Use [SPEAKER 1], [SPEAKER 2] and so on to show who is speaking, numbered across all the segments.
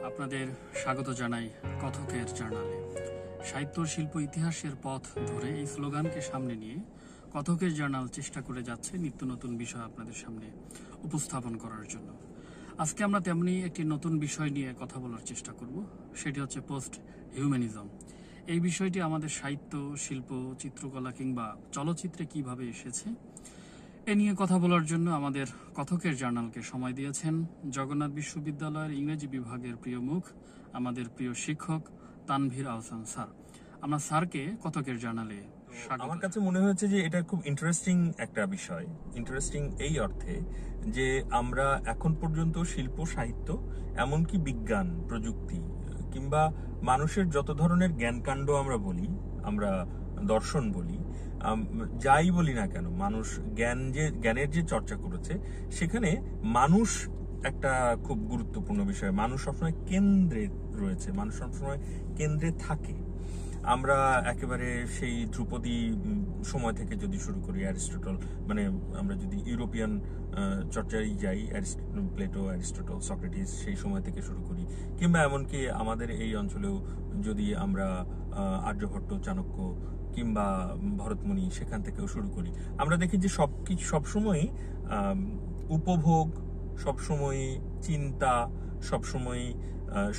[SPEAKER 1] আপনাদের স্বাগত জানাই কথকের জার্নালে। সাহিত্য শিল্প ইতিহাসের পথ ধরে এই স্লোগানকে সামনে নিয়ে কথকের জার্নাল চেষ্টা করে যাচ্ছে নিত্য নতুন বিষয় আপনাদের সামনে উপস্থাপন করার জন্য। আজকে আমরা তেমনি একটি নতুন বিষয় নিয়ে কথা বলার চেষ্টা করব, সেটি হচ্ছে পোস্ট হিউম্যানিজম। এই বিষয়টি আমাদের সাহিত্য, শিল্প, চিত্রকলা কিংবা চলচ্চিত্রে কিভাবে এসেছে এ নিয়ে কথা বলার জন্য আমাদের কথকের জার্নালকে সময় দিয়েছেন জগন্নাথ বিশ্ববিদ্যালয়ের ইংরেজি বিভাগের প্রিয় মুখ, আমাদের প্রিয় শিক্ষক তানভীর আহসান স্যার। আমরা স্যারকে কথকের জার্নালে স্বাগত।
[SPEAKER 2] আমার কাছে মনে হয়েছে যে এটা খুব ইন্টারেস্টিং একটা বিষয়। ইন্টারেস্টিং এই অর্থে যে আমরা এখন পর্যন্ত শিল্প, সাহিত্য, এমনকি বিজ্ঞান, প্রযুক্তি কিংবা মানুষের যত ধরনের জ্ঞানকাণ্ড আমরা বলি, আমরা দর্শন বলি, যাই বলি না কেন, মানুষ জ্ঞানের যে চর্চা করেছে সেখানে মানুষ একটা খুব গুরুত্বপূর্ণ বিষয়। মানুষ সবসময় কেন্দ্রে রয়েছে, মানুষ সবসময় কেন্দ্রে থাকে। আমরা একেবারে সেই ধ্রুপদী সময় থেকে যদি শুরু করি, অ্যারিস্টটল, মানে আমরা যদি ইউরোপিয়ান চর্চায় যাই, প্লেটো, অ্যারিস্টটল, সক্রেটিস, সেই সময় থেকে শুরু করি, কিংবা এমনকি আমাদের এই অঞ্চলেও যদি আমরা আর্যভট্ট, চাণক্য কিংবা ভরতমুনি, সেখান থেকেও শুরু করি, আমরা দেখি যে সবসময়ই উপভোগ, সবসময় চিন্তা, সবসময়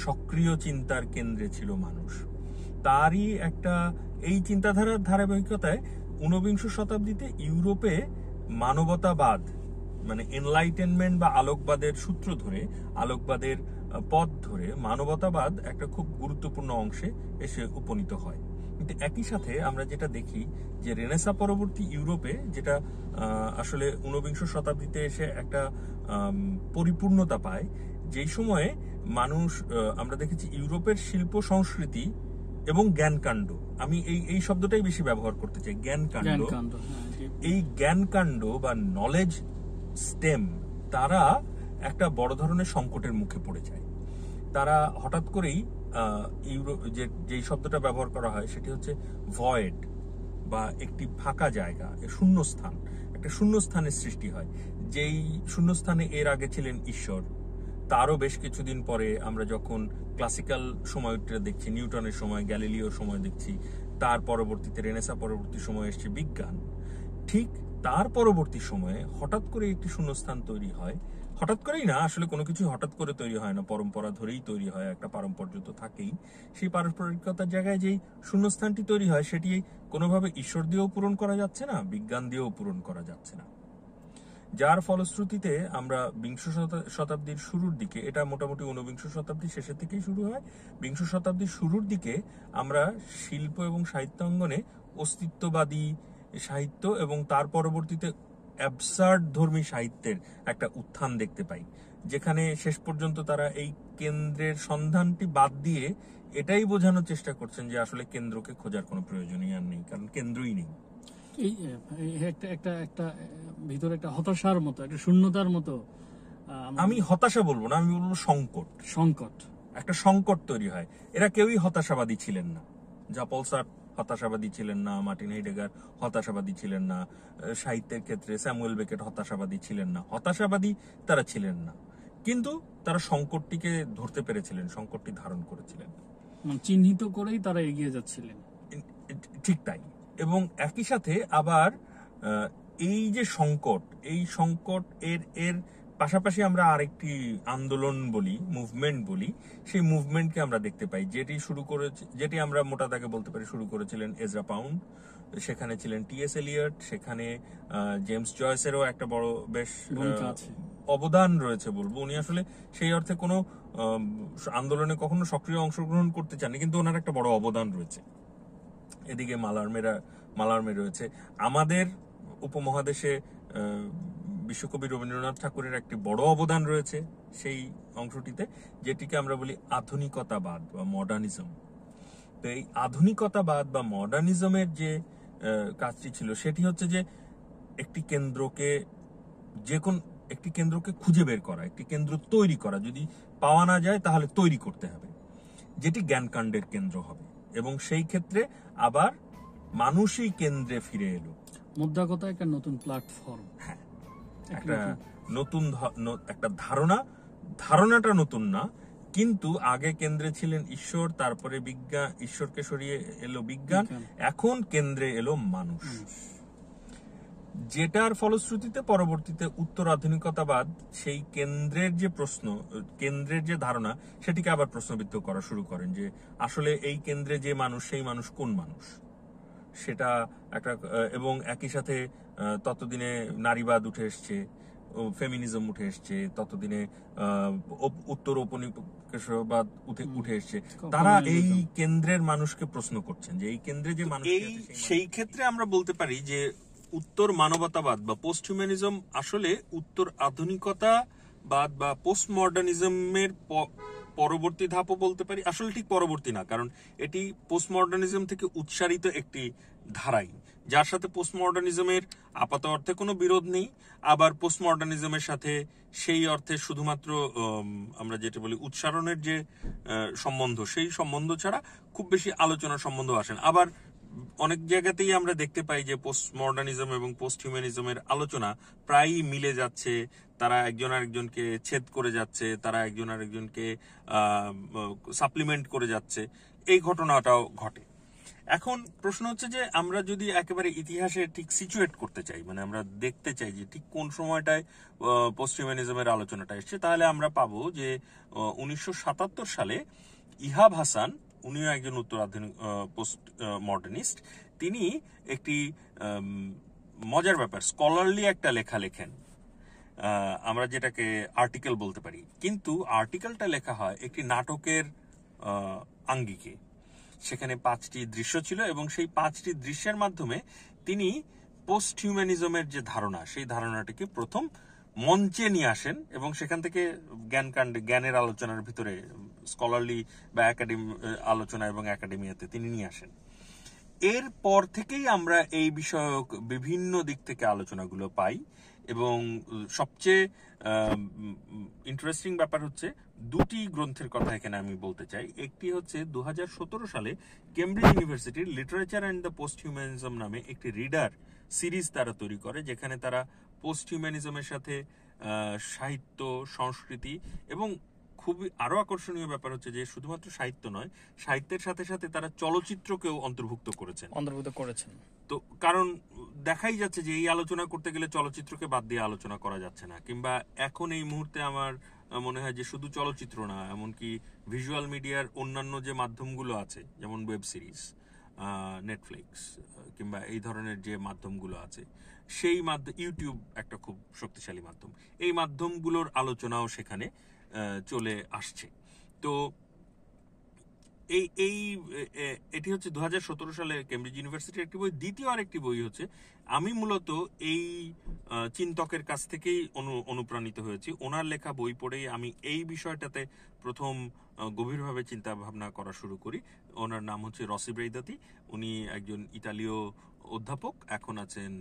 [SPEAKER 2] সক্রিয় চিন্তার কেন্দ্রে ছিল মানুষ। তারই একটা এই চিন্তাধারার ধারাবাহিকতায় ঊনবিংশ শতাব্দীতে ইউরোপে মানবতাবাদ, মানে এনলাইটেনমেন্ট বা আলোকবাদের সূত্র ধরে, আলোকবাদের পথ ধরে মানবতাবাদ একটা খুব গুরুত্বপূর্ণ অংশে এসে উপনীত হয়। কিন্তু একই সাথে আমরা যেটা দেখি যে রেনেসা পরবর্তী ইউরোপে, যেটা আসলে ঊনবিংশ শতাব্দীতে এসে একটা পরিপূর্ণতা পায়, যেই সময়ে মানুষ, আমরা দেখেছি ইউরোপের শিল্প সংস্কৃতি এবং জ্ঞানকাণ্ড, আমি এই শব্দটাই বেশি ব্যবহার করতে চাই, জ্ঞানকাণ্ড, এই জ্ঞানকাণ্ড বা নলেজ স্টেম, তারা একটা বড় ধরনের সংকটের মুখে পড়ে যায়। তারা হঠাৎ করেই যেই শব্দটা ব্যবহার করা হয় সেটি হচ্ছে ভয়েড, বা একটি ফাঁকা জায়গা, শূন্যস্থান, একটা শূন্যস্থানের সৃষ্টি হয়। যেই শূন্যস্থানে এর আগে ছিলেন ঈশ্বর, তারও বেশ কিছুদিন পরে আমরা যখন ক্লাসিক্যাল সময়টা দেখছি, নিউটনের সময়, গ্যালিলিওর সময় দেখছি, তার পরবর্তীতে রেনেসা পরবর্তী সময় এসছে বিজ্ঞান, ঠিক তার পরবর্তী সময়ে হঠাৎ করে একটি শূন্যস্থান তৈরি হয়। হঠাৎ করেই না, আসলে কোনো কিছু হঠাৎ করে তৈরি হয় না, পরম্পরা ধরেই তৈরি হয়, একটা পারম্পর্য তো থাকেই। সেই পারস্পরিকতার জায়গায় যেই শূন্যস্থানটি তৈরি হয় সেটি কোনোভাবে ঈশ্বর দিয়েও পূরণ করা যাচ্ছে না, বিজ্ঞান দিয়েও পূরণ করা যাচ্ছে না, যার ফলশ্রুতিতে আমরা বিংশ শতাব্দীর শুরুর দিকে, এটা মোটামুটি ঊনবিংশ শতাব্দীর শেষের থেকেই শুরু হয়, বিংশ শতাব্দীর শুরুর দিকে আমরা শিল্প এবং সাহিত্যাঙ্গনে অস্তিত্ববাদী সাহিত্য এবং তার পরবর্তীতে অ্যাবসার্ড ধর্মী সাহিত্যের একটা উত্থান দেখতে পাই, যেখানে শেষ পর্যন্ত তারা এই কেন্দ্রের সন্ধানটি বাদ দিয়ে এটাই বোঝানোর চেষ্টা করছেন যে আসলে কেন্দ্রকে খোঁজার কোনো প্রয়োজনই আর নেই, কারণ কেন্দ্রই নেই।
[SPEAKER 1] একটা ভিতরে একটা হতাশার মতো, একটা শূন্যতার মতো,
[SPEAKER 2] আমি হতাশা বলবো না, আমি বলবো সংকট, একটা সংকট তৈরি হয়। এরা কেউই হতাশাবাদী ছিলেন না। জাপল সার্ট হতাশাবাদী ছিলেন না, মার্টিন হাইডেগার হতাশাবাদী ছিলেন না, সাহিত্যের ক্ষেত্রে স্যামুয়েল বেকেট হতাশাবাদী ছিলেন না, হতাশাবাদী তারা ছিলেন না, কিন্তু তারা সংকটটিকে ধরতে পেরেছিলেন, সংকটটি ধারণ করেছিলেন,
[SPEAKER 1] চিহ্নিত করেই তারা এগিয়ে যাচ্ছিলেন।
[SPEAKER 2] ঠিক তাই। এবং একই সাথে আবার এই যে সংকট, এই সংকট এর পাশাপাশি আমরা আরেকটি আন্দোলন বলি, মুভমেন্ট বলি, সেই মুভমেন্টকে আমরা দেখতে পাই, যেটি আমরা মোটা দাগে বলতে পারি শুরু করেছিলেন এজরা পাউন্ড, সেখানে ছিলেন টি.এস. এলিয়ট, সেখানে জেমস জয়েসেরও একটা বড় বেশ অবদান রয়েছে বলবো। উনি আসলে সেই অর্থে কোনো আন্দোলনে কখনো সক্রিয় অংশগ্রহণ করতে চাননি, কিন্তু ওনার একটা বড় অবদান রয়েছে। এদিকে মালার্মে রয়েছে। আমাদের উপমহাদেশে বিশ্বকবি রবীন্দ্রনাথ ঠাকুরের একটি বড় অবদান রয়েছে সেই অংশটিতে, যেটিকে আমরা বলি আধুনিকতাবাদ বা মডার্নিজম। তো এই আধুনিকতাবাদ বা মডার্নিজমের যে কাজটি ছিল সেটি হচ্ছে যে একটি কেন্দ্রকে খুঁজে বের করা, একটি কেন্দ্র তৈরি করা, যদি পাওয়া না যায় তাহলে তৈরি করতে হবে, যেটি জ্ঞানকাণ্ডের কেন্দ্র হবে। এবং সেই ক্ষেত্রে আবার মানুষই কেন্দ্রে ফিরে এলো।
[SPEAKER 1] মোদ্দা কথা একটা নতুন প্ল্যাটফর্ম,
[SPEAKER 2] একটা নতুন একটা ধারণাটা নতুন না, কিন্তু আগে কেন্দ্রে ছিলেন ঈশ্বর, তারপরে বিজ্ঞান, ঈশ্বরকে সরিয়ে এলো বিজ্ঞান, এখন কেন্দ্রে এলো মানুষ, যেটার ফলশ্রুতিতে পরবর্তীতে উত্তর আধুনিকতাবাদ সেই কেন্দ্রের যে প্রশ্ন, কেন্দ্রের যে ধারণা, সেটিকে আবার প্রশ্নবিদ্ধ করা শুরু করেন যে আসলে এই কেন্দ্রে যে মানুষ, সেই মানুষ কোন মানুষ, সেটা একটা। এবং একই সাথে ততদিনে নারীবাদ উঠে এসছে, ফেমিনিজম উঠে এসছে, ততদিনে উত্তর ঔপনিবেশবাদ উঠে এসছে। তারা এই কেন্দ্রের মানুষকে প্রশ্ন করছেন যে এই কেন্দ্রে যে মানুষ, সেই ক্ষেত্রে আমরা বলতে পারি যে উত্তর মানবতাবাদ বা পোস্ট হিউম্যানিজম আসলে উত্তর আধুনিকতাবাদ বা পোস্ট মডার্নিজমের পরবর্তী ধাপও বলতে পারি। আসলে ঠিক পরবর্তী না, কারণ এটি পোস্ট মডার্নিজম থেকে উৎসারিত একটি ধারাই, যার সাথে পোস্ট মডার্নিজমের আপাত অর্থে কোনো বিরোধ নেই, আবার পোস্ট মডার্নিজমের সাথে সেই অর্থে শুধুমাত্র আমরা যেটা বলি উচ্চারণের যে সম্বন্ধ, সেই সম্বন্ধ ছাড়া খুব বেশি আলোচনার সম্বন্ধ আসেন। আবার অনেক জায়গাতেই আমরা দেখতে পাই যে পোস্ট মডার্নিজম এবং পোস্ট হিউম্যানিজমের আলোচনা প্রায়ই মিলে যাচ্ছে, তারা একজন আরেকজনকে ছেদ করে যাচ্ছে, তারা একজন আরেকজনকে সাপ্লিমেন্ট করে যাচ্ছে, এই ঘটনাটাও ঘটে। এখন প্রশ্ন হচ্ছে যে আমরা যদি একেবারে ইতিহাসে ঠিক সিচুয়েট করতে চাই, মানে আমরা দেখতে চাই যে ঠিক কোন সময়টায় পোস্ট হিউম্যানিজমের আলোচনাটা এসছে, তাহলে আমরা পাবো যে 1977 সালে ইহাব হাসান, উনিও একজন উত্তর আধুনিক পোস্ট মডার্নিস্ট, তিনি একটি মজার ব্যাপার স্কলারলি একটা লেখা লেখেন, আমরা যেটাকে আর্টিকেল বলতে পারি, কিন্তু আর্টিকেলটা লেখা হয় একটি নাটকের আঙ্গিকে। সেখানে 5টি দৃশ্য ছিল এবং সেই 5টি দৃশ্যের মাধ্যমে তিনি পোস্ট হিউম্যানিজমের যে ধারণা, সেই ধারণাটিকে প্রথম মঞ্চে নিয়ে আসেন এবং সেখান থেকে জ্ঞানের আলোচনার ভিতরে স্কলারলি বা একাডেমি আলোচনা এবং একাডেমিয়াতে তিনি নিয়ে আসেন। এরপর থেকেই আমরা এই বিষয়ক বিভিন্ন দিক থেকে আলোচনাগুলো পাই এবং সবচেয়ে ইন্টারেস্টিং ব্যাপার হচ্ছে দুটি গ্রন্থের কথা এখানে আমি বলতে চাই। একটি হচ্ছে 2017 সালে কেমব্রিজ ইউনিভার্সিটির literature and the post humanism নামে একটি রিডার সিরিজ তারা তৈরি করে, যেখানে তারা পোস্ট হিউম্যানিজমের সাথে সাহিত্য, সংস্কৃতি এবং খুবই আরো আকর্ষণীয় ব্যাপার হচ্ছে যে শুধুমাত্র সাহিত্য নয়, সাহিত্যের সাথে সাথে তারা চলচ্চিত্রকেও অন্তর্ভুক্ত করেছেন। তো কারণ দেখাই যাচ্ছে যে এই আলোচনা করতে গেলে চলচ্চিত্রকে বাদ দিয়ে আলোচনা করা যাচ্ছে না, কিংবা এখন এই মুহূর্তে আমার মনে হয় যে শুধু চলচ্চিত্র না, এমনকি ভিজুয়াল মিডিয়ার অন্যান্য যে মাধ্যমগুলো আছে, যেমন ওয়েব সিরিজ, নেটফ্লিক্স কিংবা এই ধরনের যে মাধ্যমগুলো আছে, সেই মাধ্যম, ইউটিউব একটা খুব শক্তিশালী মাধ্যম, এই মাধ্যমগুলোর আলোচনাও সেখানে চলে আসছে। তো এটি হচ্ছে 2017 সালে কেমব্রিজ ইউনিভার্সিটির একটি বই। দ্বিতীয় আরেকটি বই হচ্ছে, আমি মূলত এই চিন্তকের কাছ থেকেই অনুপ্রাণিত হয়েছি। ওনার লেখা বই পড়েই আমি এই বিষয়টাতে প্রথম গভীরভাবে চিন্তা ভাবনা করা শুরু করি। ওনার নাম হচ্ছে রসি ব্রেইদাতি। উনি একজন ইতালীয় অধ্যাপক, এখন আছেন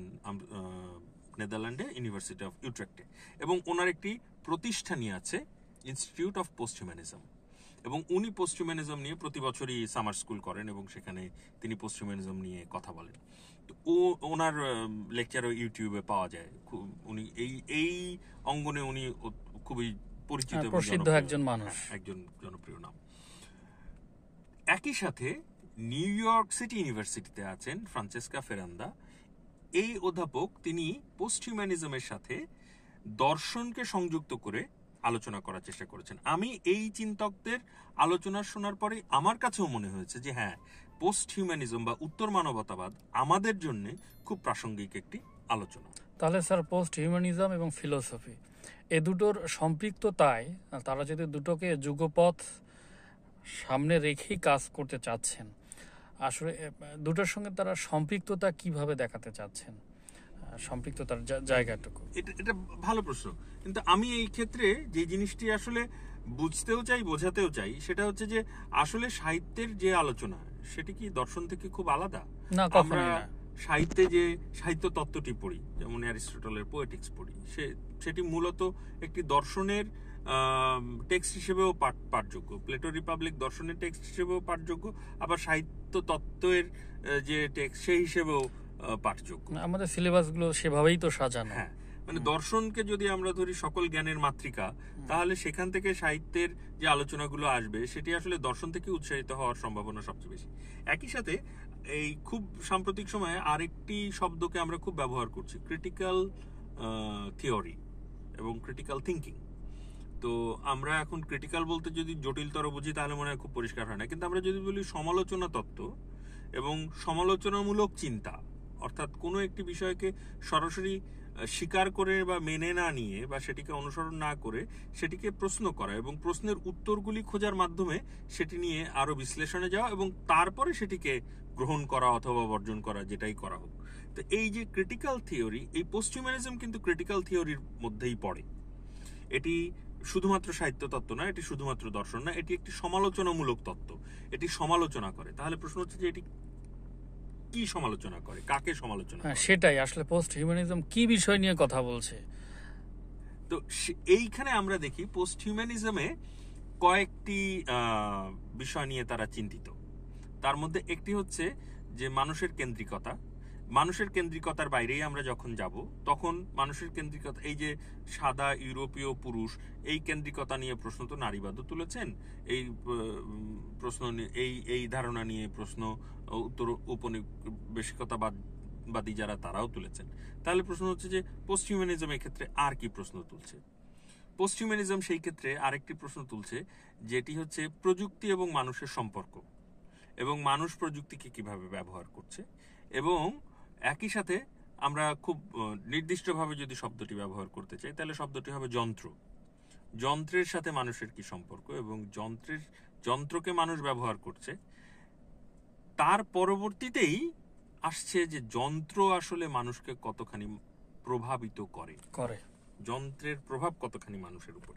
[SPEAKER 2] নেদারল্যান্ডে ইউনিভার্সিটি অফ ইউট্রেক্টে, এবং ওনার একটি প্রতিষ্ঠানই আছে ইনস্টিটিউট অফ পোস্ট হিউম্যানিজম, এবং উনি পোস্ট হিউম্যানিজম নিয়ে প্রতি বছরই সামার স্কুল করেন এবং সেখানে তিনি পোস্ট হিউম্যানিজম নিয়ে কথা বলেন। তো ওনার লেকচারও ইউটিউবে পাওয়া যায়। উনি এই অঙ্গনে উনি খুবই পরিচিত,
[SPEAKER 1] প্রসিদ্ধ একজন মানুষ,
[SPEAKER 2] একজন জনপ্রিয় নাম। একই সাথে নিউ ইয়র্ক সিটি ইউনিভার্সিটিতে আছেন ফ্রান্সেস্কা ফেরান্দা। এই অধ্যাপক, তিনি পোস্ট হিউম্যানিজমের সাথে দর্শনকে সংযুক্ত করে আলোচনা করার চেষ্টা করেছেন। আমি এই চিন্তকদের আলোচনা শোনার পরে আমার কাছেও মনে হয়েছে যে হ্যাঁ, পোস্ট হিউম্যানিজম বা উত্তর মানবতাবাদ আমাদের জন্য খুব প্রাসঙ্গিক একটি আলোচনা।
[SPEAKER 1] তাহলে স্যার, পোস্ট হিউম্যানিজম এবং ফিলোসফি এ দুটোর সম্পৃক্ততায় তারা যদি দুটোকে যুগপথ সামনে রেখেই কাজ করতে চাচ্ছেন, আসলে দুটোর সঙ্গে তারা সম্পৃক্ততা কিভাবে দেখাতে চাচ্ছেন, সম্পৃক্ততার জায়গাটুকু?
[SPEAKER 2] এটা ভালো প্রশ্ন, কিন্তু আমি এই ক্ষেত্রে যে জিনিসটি আসলে বুঝতেও চাই, বোঝাতেও চাই, সেটা হচ্ছে যে আসলে সাহিত্যের যে আলোচনা, সেটি কি দর্শন থেকে খুব আলাদা?
[SPEAKER 1] না,
[SPEAKER 2] আমরা সাহিত্যে যে সাহিত্য তত্ত্বটি পড়ি, যেমন অ্যারিস্টটলের পোয়েটিক্স পড়ি, সেটি মূলত একটি দর্শনের টেক্সট হিসেবেও পাঠযোগ্য, প্লেটো রিপাবলিক দর্শনের টেক্সট হিসেবেও পাঠযোগ্য, আবার সাহিত্য তত্ত্বের যে টেক্সট সেই হিসেবেও পাঠযোগ্য।
[SPEAKER 1] আমাদের সিলেবাসগুলো সেভাবেই তো সাজানো।
[SPEAKER 2] হ্যাঁ, মানে দর্শনকে যদি আমরা ধরি সকল জ্ঞানের মাতৃকা, তাহলে সেখান থেকে সাহিত্যের যে আলোচনাগুলো আসবে সেটি আসলে দর্শন থেকে উৎসাহিত হওয়ার সম্ভাবনা সবচেয়ে বেশি। একই সাথে এই খুব সাম্প্রতিক সময়ে আরেকটি শব্দকে আমরা খুব ব্যবহার করছি, ক্রিটিক্যাল থিওরি এবং ক্রিটিক্যাল থিঙ্কিং। তো আমরা এখন ক্রিটিক্যাল বলতে যদি জটিলতর বুঝি তাহলে মনে হয় খুব পরিষ্কার হয় না, কিন্তু আমরা যদি বলি সমালোচনা তত্ত্ব এবং সমালোচনামূলক চিন্তা, অর্থাৎ কোনো একটি বিষয়কে সরাসরি স্বীকার করে বা মেনে না নিয়ে বা সেটিকে অনুসরণ না করে সেটিকে প্রশ্ন করা এবং প্রশ্নের উত্তরগুলি খোঁজার মাধ্যমে সেটি নিয়ে আরো বিশ্লেষণে যাওয়া এবং তারপরে সেটিকে গ্রহণ করা অথবা বর্জন করা, যেটাই করা হোক। তো এই যে ক্রিটিক্যাল থিওরি, এই পোস্টহিউম্যানিজম কিন্তু ক্রিটিক্যাল থিওরির মধ্যেই পড়ে। এটি শুধুমাত্র সাহিত্য তত্ত্ব না, এটি শুধুমাত্র দর্শন না, এটি একটি সমালোচনামূলক তত্ত্ব। এটি সমালোচনা করে। তাহলে প্রশ্ন হচ্ছে যে এটি কি সমালোচনা করে, কাকে সমালোচনা করে?
[SPEAKER 1] সেটাই আসলে পোস্ট হিউম্যানিজম কি বিষয় নিয়ে কথা বলছে।
[SPEAKER 2] তো এইখানে আমরা দেখি পোস্ট হিউম্যানিজমে কয়েকটি বিষয় নিয়ে তারা চিন্তিত। তার মধ্যে একটি হচ্ছে যে মানুষের কেন্দ্রিকতা। মানুষের কেন্দ্রিকতার বাইরেই আমরা যখন যাব তখন মানুষের কেন্দ্রিকতা, এই যে সাদা ইউরোপীয় পুরুষ, এই কেন্দ্রিকতা নিয়ে প্রশ্ন তো নারীবাদও তুলেছেন। এই প্রশ্ন এই ধারণা নিয়ে প্রশ্ন উত্তর উপনিবেশিকতাবাদী যারা তারাও তুলেছেন। তাহলে প্রশ্ন হচ্ছে যে পোস্ট হিউম্যানিজম এক্ষেত্রে আর কি প্রশ্ন তুলছে? পোস্ট হিউম্যানিজম সেই ক্ষেত্রে আরেকটি প্রশ্ন তুলছে, যেটি হচ্ছে প্রযুক্তি এবং মানুষের সম্পর্ক এবং মানুষ প্রযুক্তিকে কিভাবে ব্যবহার করছে। এবং একই সাথে আমরা খুব নির্দিষ্টভাবে যদি শব্দটি ব্যবহার করতে চাই তাহলে শব্দটি হবে যন্ত্র। যন্ত্রের সাথে মানুষের কি সম্পর্ক এবং যন্ত্রকে মানুষ ব্যবহার করছে। তার পরবর্তীতেই আসছে যে যন্ত্র আসলে মানুষকে কতখানি প্রভাবিত করে, যন্ত্রের প্রভাব কতখানি মানুষের উপর।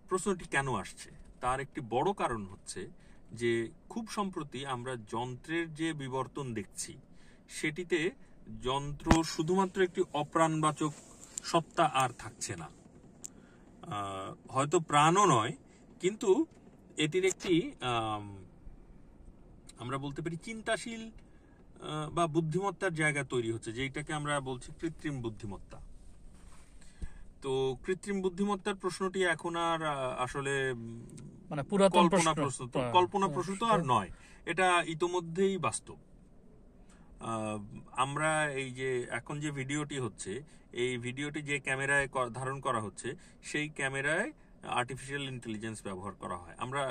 [SPEAKER 2] প্রশ্নটি কেন আসছে তার একটি বড় কারণ হচ্ছে যে খুব সম্প্রতি আমরা যন্ত্রের যে বিবর্তন দেখছি সেটিতে যন্ত্র শুধুমাত্র একটি অপ্রাণবাচক সত্তা আর থাকছে না, হয়তো প্রাণও নয়, কিন্তু এটির একটি আমরা বলতে পারি চিন্তাশীল বা বুদ্ধিমত্তার জায়গা তৈরি হচ্ছে, যেটাকে আমরা বলছি কৃত্রিম বুদ্ধিমত্তা। তো কৃত্রিম বুদ্ধিমত্তার প্রশ্নটি এখন আর আসলে
[SPEAKER 1] মানে
[SPEAKER 2] কল্পনা প্রসূত আর নয়, এটা ইতোমধ্যেই বাস্তব। আমরা এই যে এখন যে ভিডিওটি হচ্ছে, এই ভিডিওটি যে ক্যামেরায় ধারণ করা হচ্ছে সেই ক্যামেরায় আর্টিফিশিয়াল ইন্টেলিজেন্স ব্যবহার করা হয়, আমরা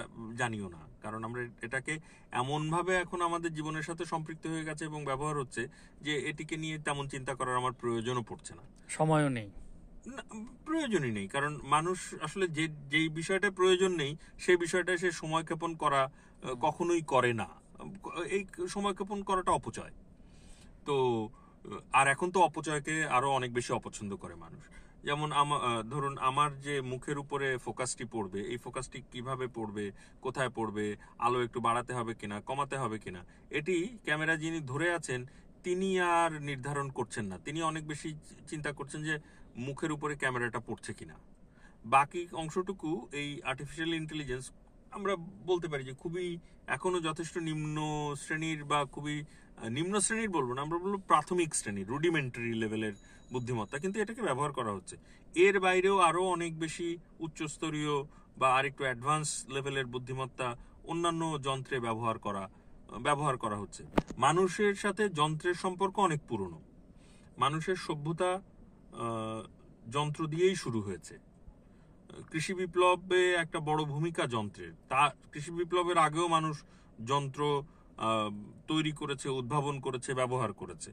[SPEAKER 2] জানিও না, কারণ আমরা এটাকে এমনভাবে এখন আমাদের জীবনের সাথে সম্পৃক্ত হয়ে গেছে এবং ব্যবহার হচ্ছে যে এটিকে নিয়ে তেমন চিন্তা করার আমার প্রয়োজনও পড়ছে না,
[SPEAKER 1] সময়ও নেই,
[SPEAKER 2] প্রয়োজনই নেই। কারণ মানুষ আসলে যেই বিষয়টা প্রয়োজন নেই সেই বিষয়টা সে সময়ক্ষেপণ করা কখনোই করে না। এই সময়ক্ষেপণ করাটা অপচয়। তো আর এখন তো অপচয়কে আরো অনেক বেশি অপছন্দ করে মানুষ। যেমন ধরুন আমার যে মুখের উপরে ফোকাসটি পড়বে, এই ফোকাসটি কিভাবে পড়বে, কোথায় পড়বে, আলো একটু বাড়াতে হবে কিনা, কমাতে হবে কিনা, এটি ক্যামেরা যিনি ধরে আছেন তিনি আর নির্ধারণ করছেন না। তিনি অনেক বেশি চিন্তা করছেন যে মুখের উপরে ক্যামেরাটা পড়ছে কিনা। বাকি অংশটুকু এই আর্টিফিশিয়াল ইন্টেলিজেন্স আমরা বলতে পারি যে খুবই এখনো যথেষ্ট নিম্ন শ্রেণীর, বা খুবই নিম্ন শ্রেণীর বলবো না, আমরা বলবো প্রাথমিক শ্রেণীর, রুডিমেন্টারি লেভেলের বুদ্ধিমত্তা, কিন্তু এটাকে ব্যবহার করা হচ্ছে। এর বাইরেও আরো অনেক বেশি উচ্চস্তরীয় বা আরেকটু অ্যাডভান্স লেভেলের বুদ্ধিমত্তা অন্যান্য যন্ত্রে ব্যবহার করা হচ্ছে। মানুষের সাথে যন্ত্রের সম্পর্ক অনেক পুরনো। মানুষের সভ্যতা যন্ত্র দিয়েই শুরু হয়েছে। কৃষি বিপ্লবে একটা বড় ভূমিকা যন্ত্রের। কৃষি বিপ্লবের আগেও মানুষ যন্ত্র তৈরি করেছে, উদ্ভাবন করেছে, ব্যবহার করেছে।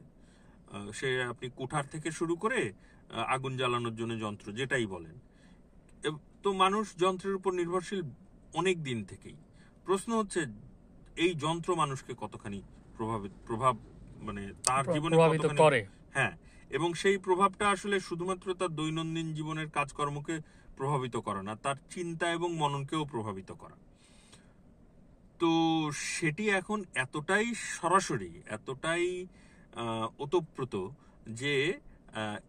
[SPEAKER 2] সে আপনি কুঠার থেকে শুরু করে আগুন জ্বালানোর জন্য যন্ত্র, যেটাই বলেন। তো মানুষ যন্ত্রের উপর নির্ভরশীল অনেক দিন থেকেই। প্রশ্ন হচ্ছে এই যন্ত্র মানুষকে কতখানি প্রভাব মানে তার জীবনে
[SPEAKER 1] করে।
[SPEAKER 2] হ্যাঁ, এবং সেই প্রভাবটা আসলে শুধুমাত্র তার দৈনন্দিন জীবনের কাজকর্মকে প্রভাবিত করা না, তার চিন্তা এবং মননকেও প্রভাবিত করা। তো সেটি এখন এতটাই সরাসরি, এতটাই ওতপ্রোত যে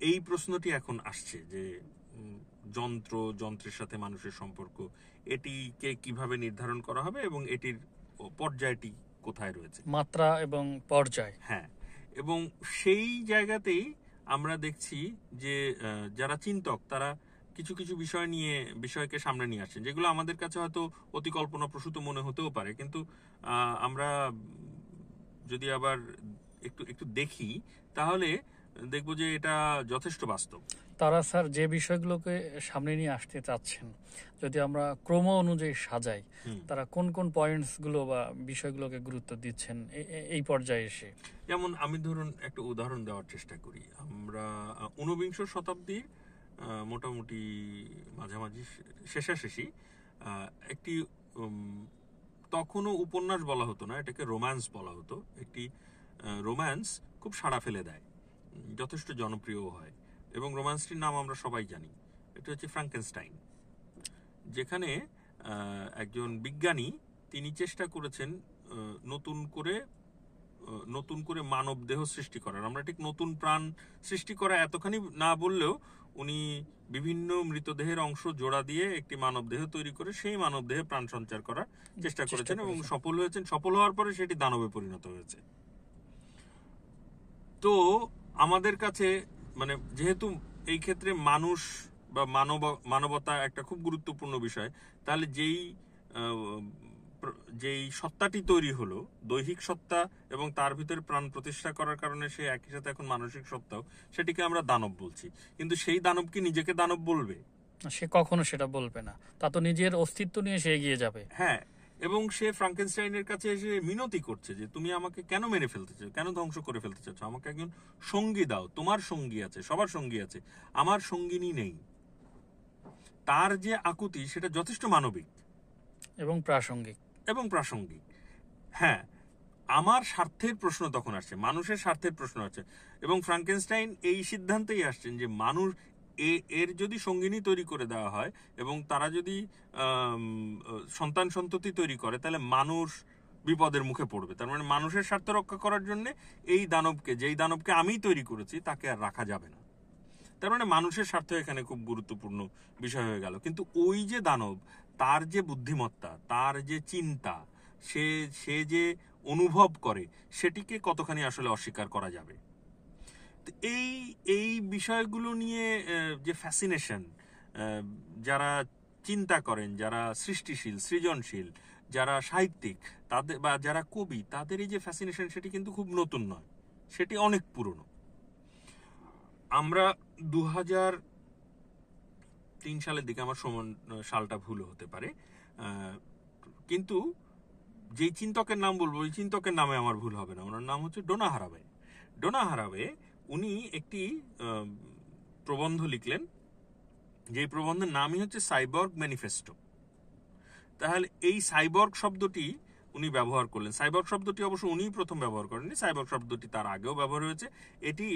[SPEAKER 2] এই প্রশ্নটি এখন আসছে যে যন্ত্রের সাথে মানুষের সম্পর্ক, এটিকে কিভাবে নির্ধারণ করা হবে এবং এটির পর্যায়টি কোথায় রয়েছে,
[SPEAKER 1] মাত্রা এবং পর্যায়।
[SPEAKER 2] হ্যাঁ, এবং সেই জায়গাতেই আমরা দেখছি যে যারা চিন্তক তারা কিছু কিছু বিষয়কে সামনে নিয়ে আসছেন, যেগুলো আমাদের কাছে হয়তো অতি কল্পনাপ্রসূত মনে হতেও পারে, কিন্তু আমরা যদি আবার একটু একটু দেখি তাহলে দেখবো যে এটা যথেষ্ট বাস্তব।
[SPEAKER 1] তারা স্যার যে বিষয়গুলোকে সামনে নিয়ে আসতে চাচ্ছেন, যদি আমরা ক্রম অনুযায়ী সাজাই, তারা কোন কোন পয়েন্টস গুলো বা বিষয়গুলোকে গুরুত্ব দিচ্ছেন এই পর্যায়ে এসে?
[SPEAKER 2] যেমন আমি ধরুন একটা উদাহরণ দেওয়ার চেষ্টা করি। আমরা 19বিংশ শতাব্দীর মোটামুটি মাঝামাঝি শেষাশেষি একটি তখনও উপন্যাস বলা হতো না, এটাকে রোম্যান্স বলা হতো। একটি রোম্যান্স খুব সাড়া ফেলে দেয়, যথেষ্ট জনপ্রিয় হয়, এবং রোম্যান্সটির নাম আমরা সবাই জানি। এটা হচ্ছে ফ্রাঙ্কেনস্টাইন, যেখানে একজন বিজ্ঞানী তিনি চেষ্টা করেছেন নতুন করে মানব দেহ সৃষ্টি করার। আমরা ঠিক নতুন প্রাণ সৃষ্টি করা এতখানি না বললেও উনি বিভিন্ন মৃতদেহের অংশ জোড়া দিয়ে একটি মানব দেহ তৈরি করে সেই মানব দেহে প্রাণ সঞ্চার করার চেষ্টা করেছেন এবং সফল হয়েছেন। সফল হওয়ার পরে সেটি দানবে পরিণত হয়েছে। তো আমাদের কাছে মানে যেহেতু এই ক্ষেত্রে মানুষ বা মানবতা একটা খুব গুরুত্বপূর্ণ বিষয়, তাহলে যেই সত্তাটি তৈরি হলো, দৈহিক সত্তা, এবং তার ভিতরে প্রাণ প্রতিষ্ঠা করার কারণে সে একই সাথে এখন মানসিক সত্তাও, সেটিকে আমরা দানব বলছি। কিন্তু সেই দানব কি নিজেকে দানব বলবে?
[SPEAKER 1] সে কখনো সেটা বলবে না, তা তো নিজের অস্তিত্ব নিয়ে সে এগিয়ে যাবে।
[SPEAKER 2] হ্যাঁ, এবং সে ফ্রাঙ্কেনস্টাইনের কাছে এসে মিনতি করছে যে তুমি আমাকে কেন মেরে ফেলতে চাও, কেন ধ্বংস করে ফেলতে চাচ্ছ, আমাকে একজন সঙ্গী দাও। তোমার সঙ্গী আছে, সবার সঙ্গী আছে, আমার সঙ্গিনী নেই। তার যে আকুতি সেটা যথেষ্ট মানবিক
[SPEAKER 1] এবং প্রাসঙ্গিক।
[SPEAKER 2] হ্যাঁ, আমার স্বার্থের প্রশ্ন তখন আসছে, মানুষের স্বার্থের প্রশ্ন আসছে, এবং ফ্রাঙ্কেনস্টাইন এই সিদ্ধান্তেই আসছেন যে মানুষ এর যদি সঙ্গিনী তৈরি করে দেওয়া হয় এবং তারা যদি সন্তান সন্ততি তৈরি করে, তাহলে মানুষ বিপদের মুখে পড়বে। তার মানে মানুষের স্বার্থ রক্ষা করার জন্য যেই দানবকে আমি তৈরি করেছি তাকে আর রাখা যাবে না। তার মানে মানুষের স্বার্থ এখানে খুব গুরুত্বপূর্ণ বিষয় হয়ে গেল। কিন্তু ওই যে দানব, তার যে বুদ্ধিমত্তা, তার যে চিন্তা, সে যে অনুভব করে, সেটিকে কতখানি আসলে অস্বীকার করা যাবে? এই বিষয়গুলো নিয়ে যে ফ্যাসিনেশন, যারা চিন্তা করেন, যারা সৃষ্টিশীল, সৃজনশীল, যারা সাহিত্যিক, তাদের বা যারা কবি, তাদের এই যে ফ্যাসিনেশন, সেটি কিন্তু খুব নতুন নয়, সেটি অনেক পুরনো। আমরা 2003 সালের দিকে, আমার সালটা ভুল হতে পারে, কিন্তু যেই চিন্তকের নাম বলবো, ওই চিন্তকের নামে আমার ভুল হবে না, ওনার নাম হচ্ছে ডোনা হারাওয়ে। উনি একটি প্রবন্ধ লিখলেন, যে প্রবন্ধের নামই হচ্ছে সাইবর্গ ম্যানিফেস্টো। তাহলে এই সাইবর্গ শব্দটি উনি ব্যবহার করলেন। সাইবর্গ শব্দটি অবশ্য উনিই প্রথম ব্যবহার করেননি, সাইবর্গ শব্দটি তার আগেও ব্যবহার হয়েছে। এটি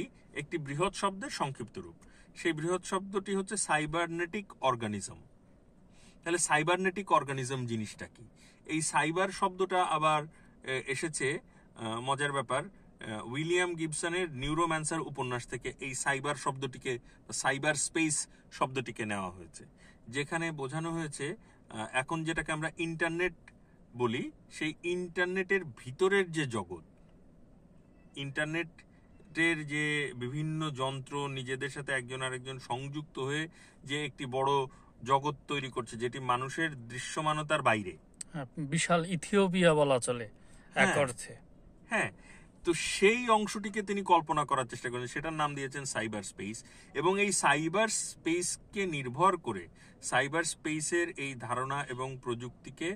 [SPEAKER 2] একটি বৃহৎ শব্দের সংক্ষিপ্ত রূপ। সেই বৃহৎ শব্দটি হচ্ছে সাইবারনেটিক অর্গানিজম। তাহলে সাইবারনেটিক অর্গানিজম জিনিসটা কি? এই সাইবার শব্দটা আবার এসেছে, মজার ব্যাপার, উইলিয়াম গিবসনের নিউরোম্যান্সার উপন্যাস থেকে এই সাইবার শব্দটিকে, সাইবার স্পেস শব্দটিকে নেওয়া হয়েছে, যেখানে বোঝানো হয়েছে এখন যেটাকে আমরা ইন্টারনেট বলি, সেই ইন্টারনেটের ভিতরের যে জগৎ, ইন্টারনেটের যে বিভিন্ন যন্ত্র নিজেদের সাথে একজন আরেকজন সংযুক্ত হয়ে যে একটি বড় জগৎ তৈরি করছে, যেটি মানুষের দৃশ্যমানতার বাইরে,
[SPEAKER 1] বিশাল ইথিওপিয়া বলা চলে এক অর্থে।
[SPEAKER 2] হ্যাঁ, তো সেই অংশটিকে তিনি কল্পনা করার চেষ্টা করেন, সেটার নাম দিয়েছেন সাইবার স্পেস। এবং এই সাইবার স্পেসকে নির্ভর করে, সাইবার স্পেসের এই ধারণা এবং প্রযুক্তিকে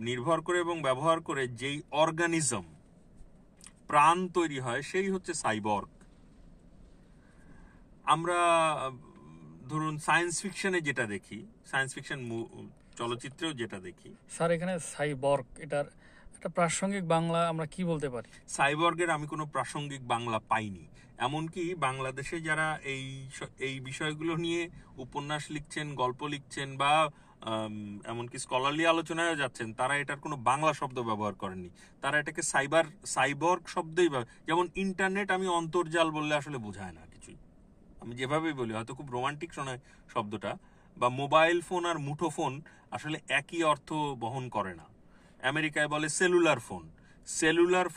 [SPEAKER 2] নির্ভর করে এবং ব্যবহার করে যেই অর্গানিজম, প্রাণ তৈরি হয়, সেই হচ্ছে সাইবর্গ। আমরা ধরুন সায়েন্স ফিকশনে যেটা দেখি, সায়েন্স ফিকশন চলচ্চিত্রেও যেটা দেখি।
[SPEAKER 1] স্যার, এখানে সাইবর্গ, এটার একটা প্রাসঙ্গিক বাংলা আমরা কি বলতে পারি?
[SPEAKER 2] সাইবর্গের আমি কোনো প্রাসঙ্গিক বাংলা পাইনি। এমনকি বাংলাদেশে যারা এই বিষয়গুলো নিয়ে উপন্যাস লিখছেন, গল্প লিখছেন, বা এমনকি স্কলারলি আলোচনায় যাচ্ছেন, তারা এটার কোনো বাংলা শব্দ ব্যবহার করেননি। তারা এটাকে সাইবর্গ শব্দই, যেমন ইন্টারনেট আমি অন্তর্জাল বললে আসলে বোঝায় না কিছুই, আমি যেভাবেই বলি, হয়তো খুব রোমান্টিক শোনায় শব্দটা, বা মোবাইল ফোন আর মুঠোফোন আসলে একই অর্থ বহন করে না। আমেরিকায় বলে সেলুলার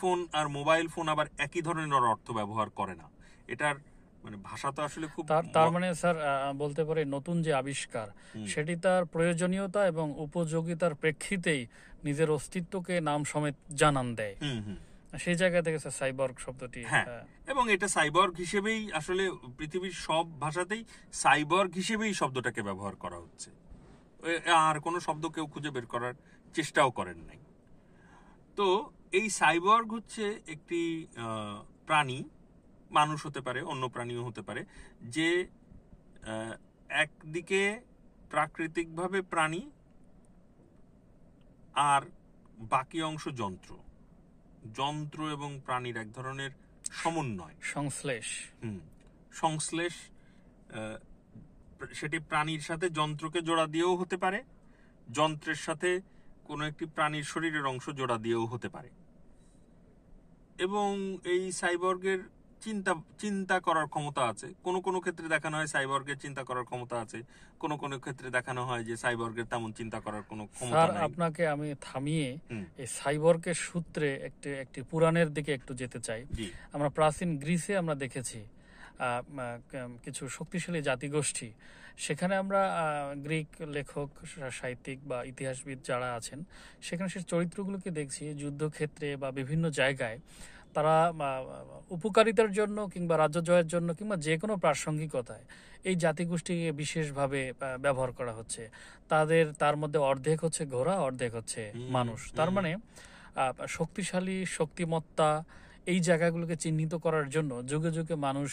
[SPEAKER 2] ফোন আর মোবাইল ফোন আবার একই ধরনের অর্থ ব্যবহার করে না। এটার মানে ভাষা তো আসলে খুব
[SPEAKER 1] তার মানে স্যার বলতে পারে নতুন যে আবিষ্কার সেটি তার প্রয়োজনীয়তা এবং উপযোগিতার প্রেক্ষিতেই নিজের অস্তিত্বকে নাম সমেত জানান দেয়। সেই জায়গা থেকে স্যার সাইবর্গ শব্দটি,
[SPEAKER 2] হ্যাঁ, এবং এটা সাইবর্গ হিসেবেই আসলে পৃথিবীর সব ভাষাতেই সাইবর্গ হিসেবেই শব্দটাকে ব্যবহার করা হচ্ছে, আর কোনো শব্দ কেউ খুঁজে বের করার চেষ্টাও করেন নাই। তো এই সাইবর্গ হচ্ছে একটি প্রাণী, মানুষ হতে পারে, অন্য প্রাণীও হতে পারে, যে একদিকে প্রাকৃতিকভাবে প্রাণী আর বাকি অংশ যন্ত্র। যন্ত্র এবং প্রাণীর এক ধরনের সমন্বয়, সংশ্লেষ। সেটি প্রাণীর সাথে যন্ত্রকে জোড়া দিয়েও হতে পারে, যন্ত্রের সাথে কোনো একটি প্রাণীর শরীরের অংশ জোড়া দিয়েও হতে পারে। এবং এই সাইবর্গের চিন্তা করার ক্ষমতা আছে। কোনো ক্ষেত্রে দেখানো হয় সাইবর্গের চিন্তা করার ক্ষমতা আছে, কোনো ক্ষেত্রে দেখানো হয় যে সাইবর্গের তেমন চিন্তা করার কোনো ক্ষমতা নেই।
[SPEAKER 1] আপনাকে আমি থামিয়ে এই সাইবর্গের সূত্রে একটি পুরাণের দিকে একটু যেতে চাই। আমরা প্রাচীন গ্রিসে আমরা দেখেছি কিছু শক্তিশালী জাতিগোষ্ঠী, সেখানে আমরা গ্রিক লেখক, সাহিত্যিক বা ইতিহাসবিদ যারা আছেন, সেখানে সে চরিত্রগুলোকে দেখছি যুদ্ধক্ষেত্রে বা বিভিন্ন জায়গায় তারা উপকারিতার জন্য কিংবা রাজ্য জয়ের জন্য কিংবা যে কোনো প্রাসঙ্গিকতায় এই জাতিগোষ্ঠীকে বিশেষভাবে ব্যবহার করা হচ্ছে। তার মধ্যে অর্ধেক হচ্ছে ঘোড়া, অর্ধেক হচ্ছে মানুষ। তার মানে শক্তিশালী, শক্তিমত্তা, এই জায়গাগুলোকে চিহ্নিত করার জন্য যুগে যুগে মানুষ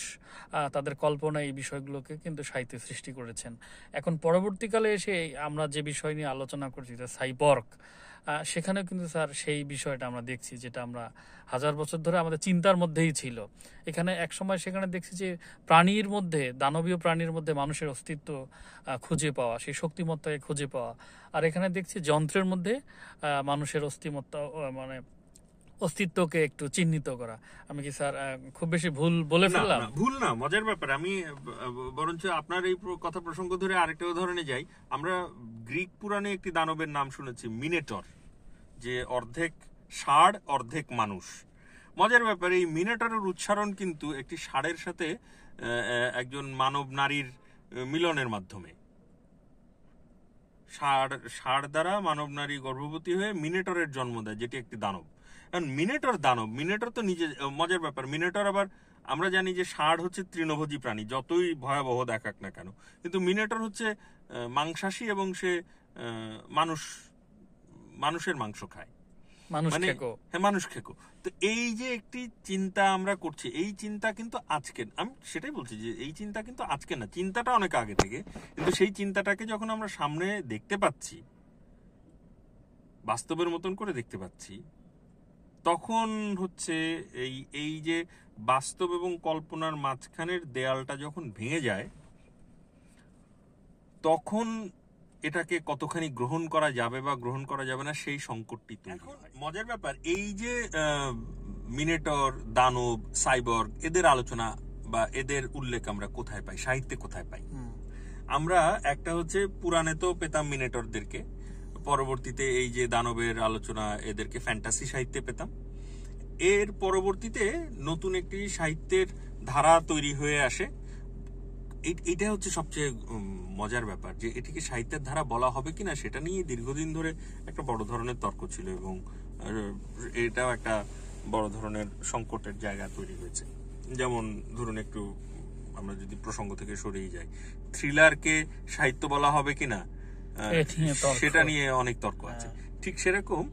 [SPEAKER 1] তাদের কল্পনায় এই বিষয়গুলোকে কিন্তু সাহিত্যে সৃষ্টি করেছেন। এখন পরবর্তীকালে এসে আমরা যে বিষয় নিয়ে আলোচনা করছি, সাইবর্গ, সেখানেও কিন্তু স্যার সেই বিষয়টা আমরা দেখছি, যেটা আমরা হাজার বছর ধরে আমাদের চিন্তার মধ্যেই ছিল। এখানে এক সময় সেখানে দেখছি যে প্রাণীর মধ্যে, দানবীয় প্রাণীর মধ্যে মানুষের অস্তিত্ব খুঁজে পাওয়া, সেই শক্তিমত্তাকে খুঁজে পাওয়া। আর এখানে দেখছি যন্ত্রের মধ্যে মানুষের অস্তিত্বকে একটু চিহ্নিত করা। আমি কি স্যার খুব বেশি ভুল বলে ফেললাম?
[SPEAKER 2] ভুল না, মজার ব্যাপার। আমি বরঞ্চ আপনার এই কথা প্রসঙ্গ ধরে আরেকটা উদাহরণে যাই। আমরা গ্রিক পুরাণে একটি দানবের নাম শুনেছি, মিনেটর, যে অর্ধেক ষাঁড় অর্ধেক মানুষ। মজার ব্যাপার, এই মিনেটরের উচ্চারণ কিন্তু একটি ষাঁড়ের সাথে একজন মানব নারীর মিলনের মাধ্যমে। ষাঁড় দ্বারা মানব নারী গর্ভবতী হয়ে মিনেটরের জন্ম দেয়, যেটি একটি দানব। মিনেটর তো নিজে, মজার ব্যাপার, মিনেটর আবার আমরা জানি যে ষাঁড় হচ্ছে তৃণভোজী প্রাণী, যতই ভয়াবহ দেখাক না কেন, কিন্তু মিনেটর হচ্ছে মাংসাশী এবং সে মানুষের মাংস খায়, মানুষ খেকো। তো এই যে একটি চিন্তা আমরা করছি, এই চিন্তা কিন্তু আজকে, আমি সেটাই বলছি যে এই চিন্তা কিন্তু আজকে না, চিন্তাটা অনেক আগে থেকে, কিন্তু সেই চিন্তাটাকে যখন আমরা সামনে দেখতে পাচ্ছি, বাস্তবের মতন করে দেখতে পাচ্ছি, তখন হচ্ছে এই যে বাস্তব এবং কল্পনার মাঝখানের দেয়ালটা যখন ভেঙে যায়, তখন এটাকে কতখানি গ্রহণ করা যাবে বা গ্রহণ করা যাবে না, সেই সংকটটি তৈরি হয়। মজার ব্যাপার, এই যে মিনেটর, দানব, সাইবর্গ, এদের আলোচনা বা এদের উল্লেখ আমরা কোথায় পাই, সাহিত্যে কোথায় পাই? আমরা একটা হচ্ছে পুরাণে তো পেতাম মিনেটরদেরকে, পরবর্তীতে এই যে দানবের আলোচনা, এদেরকে ফ্যান্টাসি সাহিত্যে পেতাম। এর পরবর্তীতে নতুন একটি সাহিত্যের ধারা তৈরি হয়ে আসে। এটা হচ্ছে সবচেয়ে মজার ব্যাপার, যে এটিকে সাহিত্যের ধারা বলা হবে কিনা সেটা নিয়ে দীর্ঘদিন ধরে একটা বড় ধরনের তর্ক ছিল, এবং এটাও একটা বড় ধরনের সংকটের জায়গা তৈরি হয়েছে। যেমন ধরুন, একটু আমরা যদি প্রসঙ্গ থেকে সরেই যাই, থ্রিলারকে সাহিত্য বলা হবে কিনা সেটা নিয়ে অনেক তর্ক আছে। ঠিক সেরকম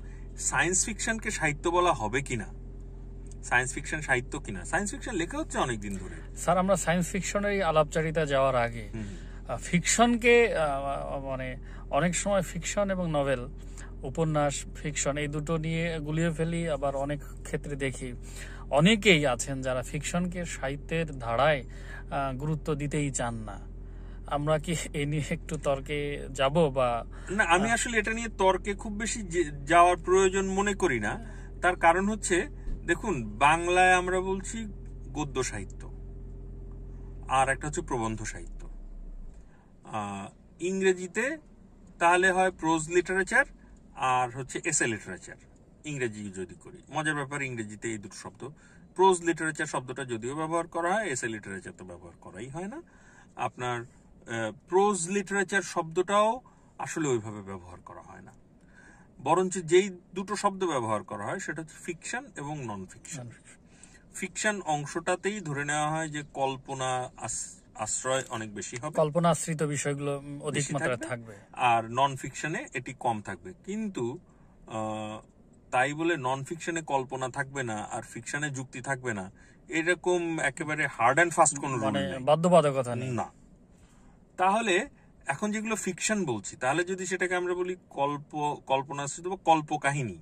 [SPEAKER 2] সায়েন্স ফিকশনকে সাহিত্য বলা হবে কিনা, সায়েন্স ফিকশন সাহিত্য কিনা, সায়েন্স ফিকশন লেখা হচ্ছে অনেকদিন ধরে।
[SPEAKER 1] স্যার, আমরা সায়েন্স ফিকশনের আলাপচারিতা যাওয়ার আগে ফিকশনকে অনেক সময় ফিকশন এবং নভেল, উপন্যাস, ফিকশন, এই দুটো নিয়ে গুলিয়ে ফেলি। আবার অনেক ক্ষেত্রে দেখি অনেকেই আছেন যারা ফিকশনকে সাহিত্যের ধারায় গুরুত্ব দিতেই চান না। আমরা কি এ নিয়ে একটু তর্কে যাব বা
[SPEAKER 2] না? আমি আসলে এটা নিয়ে তর্কে খুব বেশি যাওয়ার প্রয়োজন মনে করি না। তার কারণ হচ্ছে, দেখুন, বাংলায় আমরা বলছি গদ্য সাহিত্য, আর একটা হচ্ছে প্রবন্ধ সাহিত্য। ইংরেজিতে তাহলে হয় প্রোজ লিটারেচার আর হচ্ছে এসে লিটারেচার, ইংরেজি যদি করি। মজার ব্যাপার, ইংরেজিতে এই দুটো শব্দ প্রোজ লিটারেচার শব্দটা যদিও ব্যবহার করা হয়, এসে লিটারেচার তো ব্যবহার করাই হয় না। আপনার প্রোজ লিটারেচার শব্দটাও আসলে ওইভাবে ব্যবহার করা হয় না, বরঞ্চ যেই দুটো শব্দ ব্যবহার করা হয় সেটা হচ্ছে ফিকশন এবং নন ফিকশন। ফিকশন অংশটাতেই ধরে নেওয়া হয় যে কল্পনা আশ্রয় অনেক বেশি হবে,
[SPEAKER 1] কল্পনা আশ্রিত বিষয়গুলো অধিক মাত্রায় থাকবে,
[SPEAKER 2] আর নন ফিকশনে এটি কম থাকবে। কিন্তু তাই বলে নন ফিকশনে কল্পনা থাকবে না আর ফিকশনে যুক্তি থাকবে না, এরকম একেবারে হার্ড অ্যান্ড ফাস্ট কোন রুল নেই,
[SPEAKER 1] বাধ্যবাধকতা নেই
[SPEAKER 2] না। তাহলে এখন যেগুলো ফিকশন বলছি, তাহলে যদি সেটাকে আমরা বলি কল্পনাশ্রিত বা কল্পকাহিনী,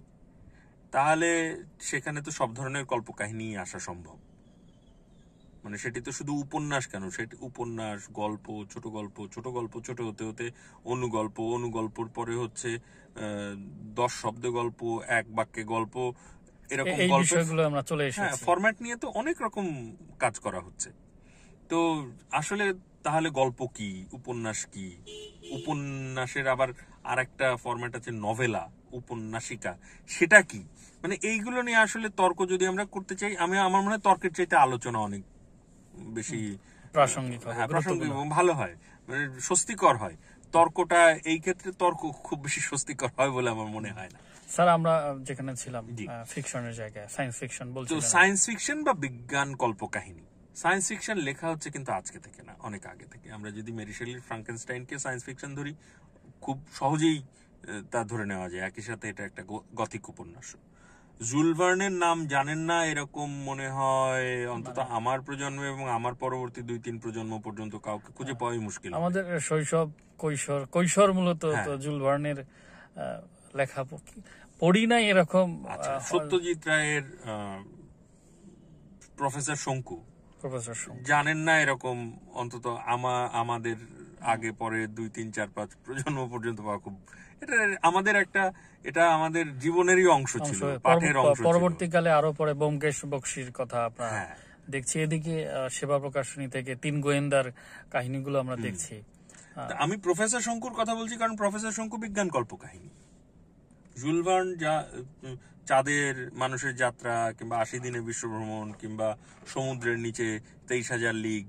[SPEAKER 2] তাহলে সেখানে তো সব ধরনের কল্পকাহিনী আসা সম্ভব। মানে সেটি তো শুধু উপন্যাস কেন, সেটি উপন্যাস, গল্প, ছোট গল্প, ছোট হতে হতে অনুগল্প, অনুগল্পর পরে হচ্ছে 10 শব্দে গল্প, 1 বাক্যে গল্প, এরকম
[SPEAKER 1] বিষয়গুলো আমরা চলে এসেছি।
[SPEAKER 2] ফরম্যাট নিয়ে তো অনেক রকম কাজ করা হচ্ছে। তো আসলে তাহলে গল্প কি, উপন্যাস কি? উপন্যাসের আবার আরেকটা ফরম্যাট আছে নভেলা, উপন্যাসিকা, সেটা কি? মানে এইগুলো নিয়ে আসলে তর্ক যদি আমরা করতে চাই, আমার মনে হয় তর্কের চাইতে আলোচনা অনেক বেশি
[SPEAKER 1] প্রাসঙ্গিক
[SPEAKER 2] এবং ভালো হয়, মানে স্বস্তিকর হয়। তর্কটা এই ক্ষেত্রে তর্ক খুব বেশি স্বস্তিকর হয় বলে আমার মনে হয় না।
[SPEAKER 1] স্যার, আমরা যেখানে ছিলাম ফিকশনের জায়গায়, সায়েন্স ফিকশন বলছিলাম।
[SPEAKER 2] সায়েন্স ফিকশন বা বিজ্ঞান কল্পকাহিনী, সায়েন্স ফিকশন লেখা হচ্ছে কিন্তু আজকে থেকে না, অনেক আগে থেকে। আমরা যদি মেরি শেলির ফ্রাঙ্কেনস্টাইনকে সায়েন্স ফিকশন ধরি, খুব সহজেই তা ধরে নেওয়া যায়। একই সাথে এটা একটা গথিক উপন্যাস। জুল ভার্নের নাম জানেন না এরকম মনে হয় অন্তত আমার প্রজন্মে এবং আমার পরবর্তী 2-3 প্রজন্ম পর্যন্ত কাউকে খুঁজে পাওয়াই মুশকিল।
[SPEAKER 1] আমাদের শৈশব, কৈশোর মূলত জুল ভার্নের লেখা পড়ি নাই এরকম।
[SPEAKER 2] সত্যজিৎ রায়ের প্রফেসর শঙ্কু জানেন না এরকম অন্তত আমাদের আগে পরে 2-3-4-5 প্রজন্ম পর্যন্ত পাওয়া খুব, এটা আমাদের জীবনেরই অংশ ছিল, পাঠের অংশ।
[SPEAKER 1] পরবর্তীকালে আরো পরে ব্যোমকেশ বক্সীর কথা আপনার দেখছি, এদিকে সেবা প্রকাশনী থেকে 3 গোয়েন্দার কাহিনীগুলো আমরা দেখছি।
[SPEAKER 2] আমি প্রফেসর শঙ্কুর কথা বলছি কারণ প্রফেসর শঙ্কু বিজ্ঞান কল্পকাহিনী। জুল ভার্ন যা চাঁদের মানুষের যাত্রা, কিংবা 80 দিনের বিশ্বভ্রমণ, কিংবা সমুদ্রের নিচে 23,000 লিগ,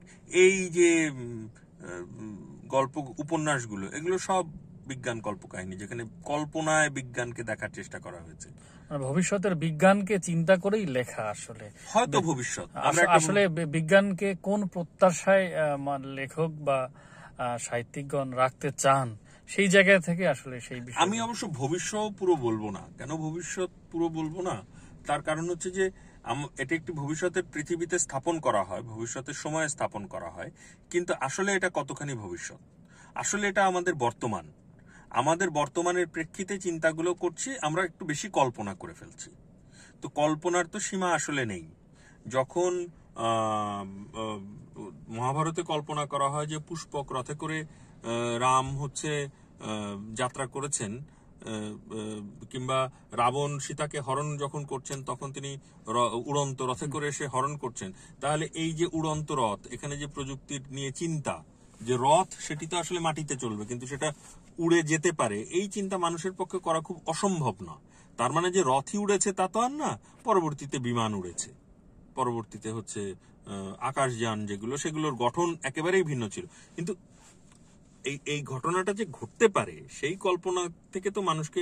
[SPEAKER 2] এই যে গল্প উপন্যাসগুলো, এগুলো সব বিজ্ঞান কল্পকাহিনী, যেখানে কল্পনায় বিজ্ঞানকে দেখার চেষ্টা করা হয়েছে।
[SPEAKER 1] ভবিষ্যতের বিজ্ঞানকে চিন্তা করেই লেখা। আসলে
[SPEAKER 2] হয়তো ভবিষ্যৎ
[SPEAKER 1] আসলে বিজ্ঞানকে কোন প্রত্যাশায় লেখক বা সাহিত্যিকগণ রাখতে চান, সেই জায়গা থেকে আসলে সেই বিষয়।
[SPEAKER 2] আমি অবশ্য ভবিষ্যৎ পুরো বলবো না। কেন ভবিষ্যৎ পুরো বলবো না? তার কারণ হচ্ছে যে এটা একটি ভবিষ্যতের পৃথিবীতে স্থাপন করা হয়, ভবিষ্যতের সময়ে স্থাপন করা হয়, কিন্তু আসলে এটা কতখানি ভবিষ্যৎ? আসলে এটা আমাদের বর্তমান, আমাদের বর্তমানের প্রেক্ষিতে চিন্তাগুলো করছি, আমরা একটু বেশি কল্পনা করে ফেলছি। তো কল্পনার তো সীমা আসলে নেই। যখন মহাভারতে কল্পনা করা হয় যে পুষ্পক রথে করে রাম হচ্ছে যাত্রা করেছেন, কিংবা রাবণ সীতাকে হরণ যখন করছেন তখন তিনি উড়ন্ত রথে করে এসে হরণ করছেন, তাহলে এই যে উড়ন্ত রথ, এখানে যে প্রযুক্তির নিয়ে চিন্তা, যে রথ সেটি তো আসলে মাটিতে চলবে কিন্তু সেটা উড়ে যেতে পারে, এই চিন্তা মানুষের পক্ষে করা খুব অসম্ভব না। তার মানে যে রথই উড়েছে তা তো আর না, পরবর্তীতে বিমান উড়েছে, পরবর্তীতে হচ্ছে আকাশযান, যেগুলো সেগুলোর গঠন একেবারেই ভিন্ন ছিল। কিন্তু এই ঘটনাটা যে ঘটতে পারে সেই কল্পনা থেকে তো মানুষকে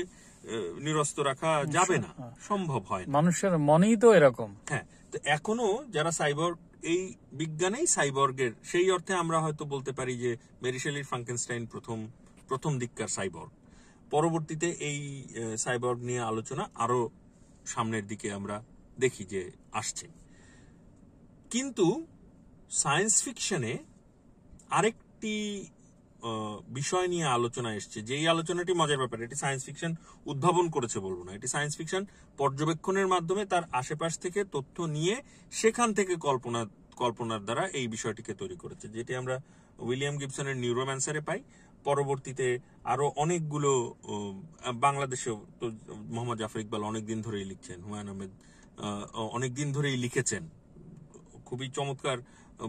[SPEAKER 2] নিরস্ত রাখা যাবে না, সম্ভব হয় না।
[SPEAKER 1] মানুষের মনেই তো এরকম।
[SPEAKER 2] হ্যাঁ, তো এখনো যারা সাইবর্গ, এই বিজ্ঞানেই সাইবর্গের, সেই অর্থে আমরা হয়তো বলতে পারি যে মেরি শেলির ফ্রাঙ্কেনস্টাইন প্রথম দিককার সাইবর্গ। পরবর্তীতে এই সাইবর্গ নিয়ে আলোচনা আরো সামনের দিকে আমরা দেখি যে আসছে। কিন্তু সায়েন্স ফিকশনে আরেকটি বিষয় নিয়ে আলোচনা এসছে, যেই আলোচনাটি মজার ব্যাপার। এটি সায়েন্স ফিকশন উদ্ভাবন করেছে বলবো না, এটি সায়েন্স ফিকশন পর্যবেক্ষণের মাধ্যমে তার আশেপাশ থেকে তথ্য নিয়ে সেখান থেকে কল্পনার দ্বারা এই বিষয়টিকে তৈরি করেছে, যেটি আমরা উইলিয়াম গিবসনের নিউরোম্যান্সারে পাই। পরবর্তীতে আরো অনেকগুলো, বাংলাদেশেও তো মোহাম্মদ জাফর ইকবাল অনেকদিন ধরেই লিখছেন, হুমায়ুন আহমেদ অনেকদিন ধরেই লিখেছেন, খুবই চমৎকার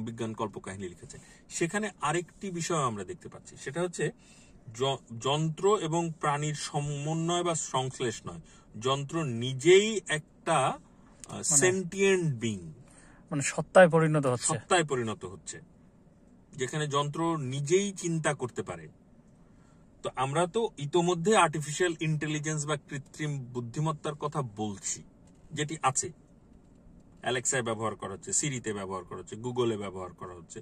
[SPEAKER 2] বিজ্ঞান কল্পকাহিনী লিখেছে। সেখানে আরেকটি বিষয় আমরা দেখতে পাচ্ছি, সেটা হচ্ছে যন্ত্র এবং প্রাণীর সমন্বয় বা সংশ্লেষ নয়, যন্ত্র নিজেই একটা সেন্টিয়েন্ট বিং,
[SPEAKER 1] মানে সত্তায় পরিণত
[SPEAKER 2] হচ্ছে, যেখানে যন্ত্র নিজেই চিন্তা করতে পারে। তো আমরা তো ইতোমধ্যে আর্টিফিশিয়াল ইন্টেলিজেন্স বা কৃত্রিম বুদ্ধিমত্তার কথা বলছি, যেটি আছে, অ্যালেক্সায় ব্যবহার করা হচ্ছে, সিরিতে ব্যবহার করা হচ্ছে, গুগলে ব্যবহার করা হচ্ছে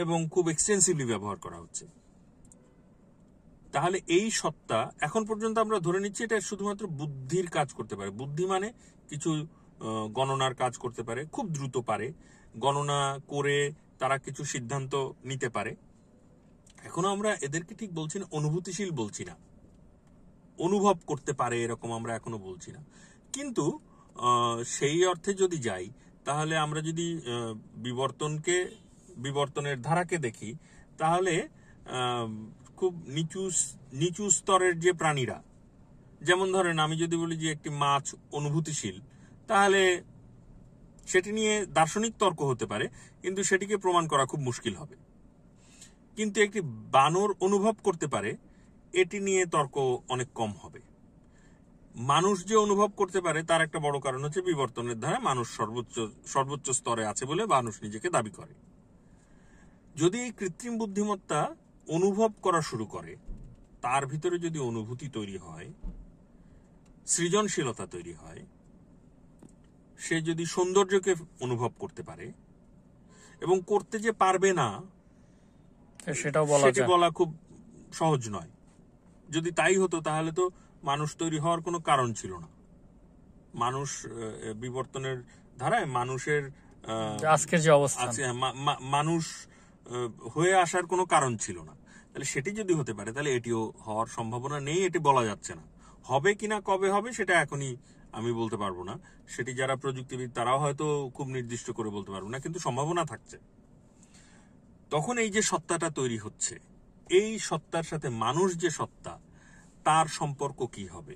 [SPEAKER 2] এবং খুব এক্সটেন্সিভলি ব্যবহার করা হচ্ছে। তাহলে এই সত্তা এখন পর্যন্ত আমরা ধরে নিচ্ছি এটা শুধুমাত্র বুদ্ধির কাজ করতে পারে। বুদ্ধি মানে কিছু গণনার কাজ করতে পারে, খুব দ্রুত পারে, গণনা করে তারা কিছু সিদ্ধান্ত নিতে পারে। এখনো আমরা এদেরকে ঠিক বলছি না, অনুভূতিশীল বলছি না, অনুভব করতে পারে এরকম আমরা এখনো বলছি না। কিন্তু সেই অর্থে যদি যাই, তাহলে আমরা যদি বিবর্তনের ধারাকে দেখি, তাহলে খুব নিচু স্তরের যে প্রাণীরা, যেমন ধরেন আমি যদি বলি যে একটি মাছ অনুভূতিশীল, তাহলে সেটি নিয়ে দার্শনিক তর্ক হতে পারে, কিন্তু সেটিকে প্রমাণ করা খুব মুশকিল হবে। কিন্তু একটি বানর অনুভব করতে পারে, এটি নিয়ে তর্ক অনেক কম হবে। মানুষ যে অনুভব করতে পারে তার একটা বড় কারণ হচ্ছে বিবর্তনের ধারা মানুষ সর্বোচ্চ স্তরে আছে বলে মানুষ নিজেকে দাবি করে। যদি এই কৃত্রিম বুদ্ধিমত্তা অনুভব করা শুরু করে, তার ভিতরে যদি অনুভূতি তৈরি হয়, সৃজনশীলতা তৈরি হয়, সে যদি সৌন্দর্যকে অনুভব করতে পারে, এবং করতে যে পারবে না সেটি বলা খুব সহজ নয়। যদি তাই হতো তাহলে তো মানুষ তৈরি হওয়ার কোনো কারণ ছিল না। মানুষ বিবর্তনের ধারায় মানুষের
[SPEAKER 1] আজকের যে অবস্থা,
[SPEAKER 2] মানুষ হয়ে আসার কোনো কারণ ছিল না। তাহলে সেটি যদি হতে পারে, তাহলে এটিও হওয়ার সম্ভাবনা নেই, এটি বলা যাচ্ছে না। হবে কিনা, কবে হবে, সেটা এখনই আমি বলতে পারবো না। সেটি যারা প্রযুক্তিবিদ তারাও হয়তো খুব নির্দিষ্ট করে বলতে পারবো না, কিন্তু সম্ভাবনা থাকছে। তখন এই যে সত্তাটা তৈরি হচ্ছে, এই সত্তার সাথে মানুষ যে সত্তা, তার সম্পর্ক কি হবে?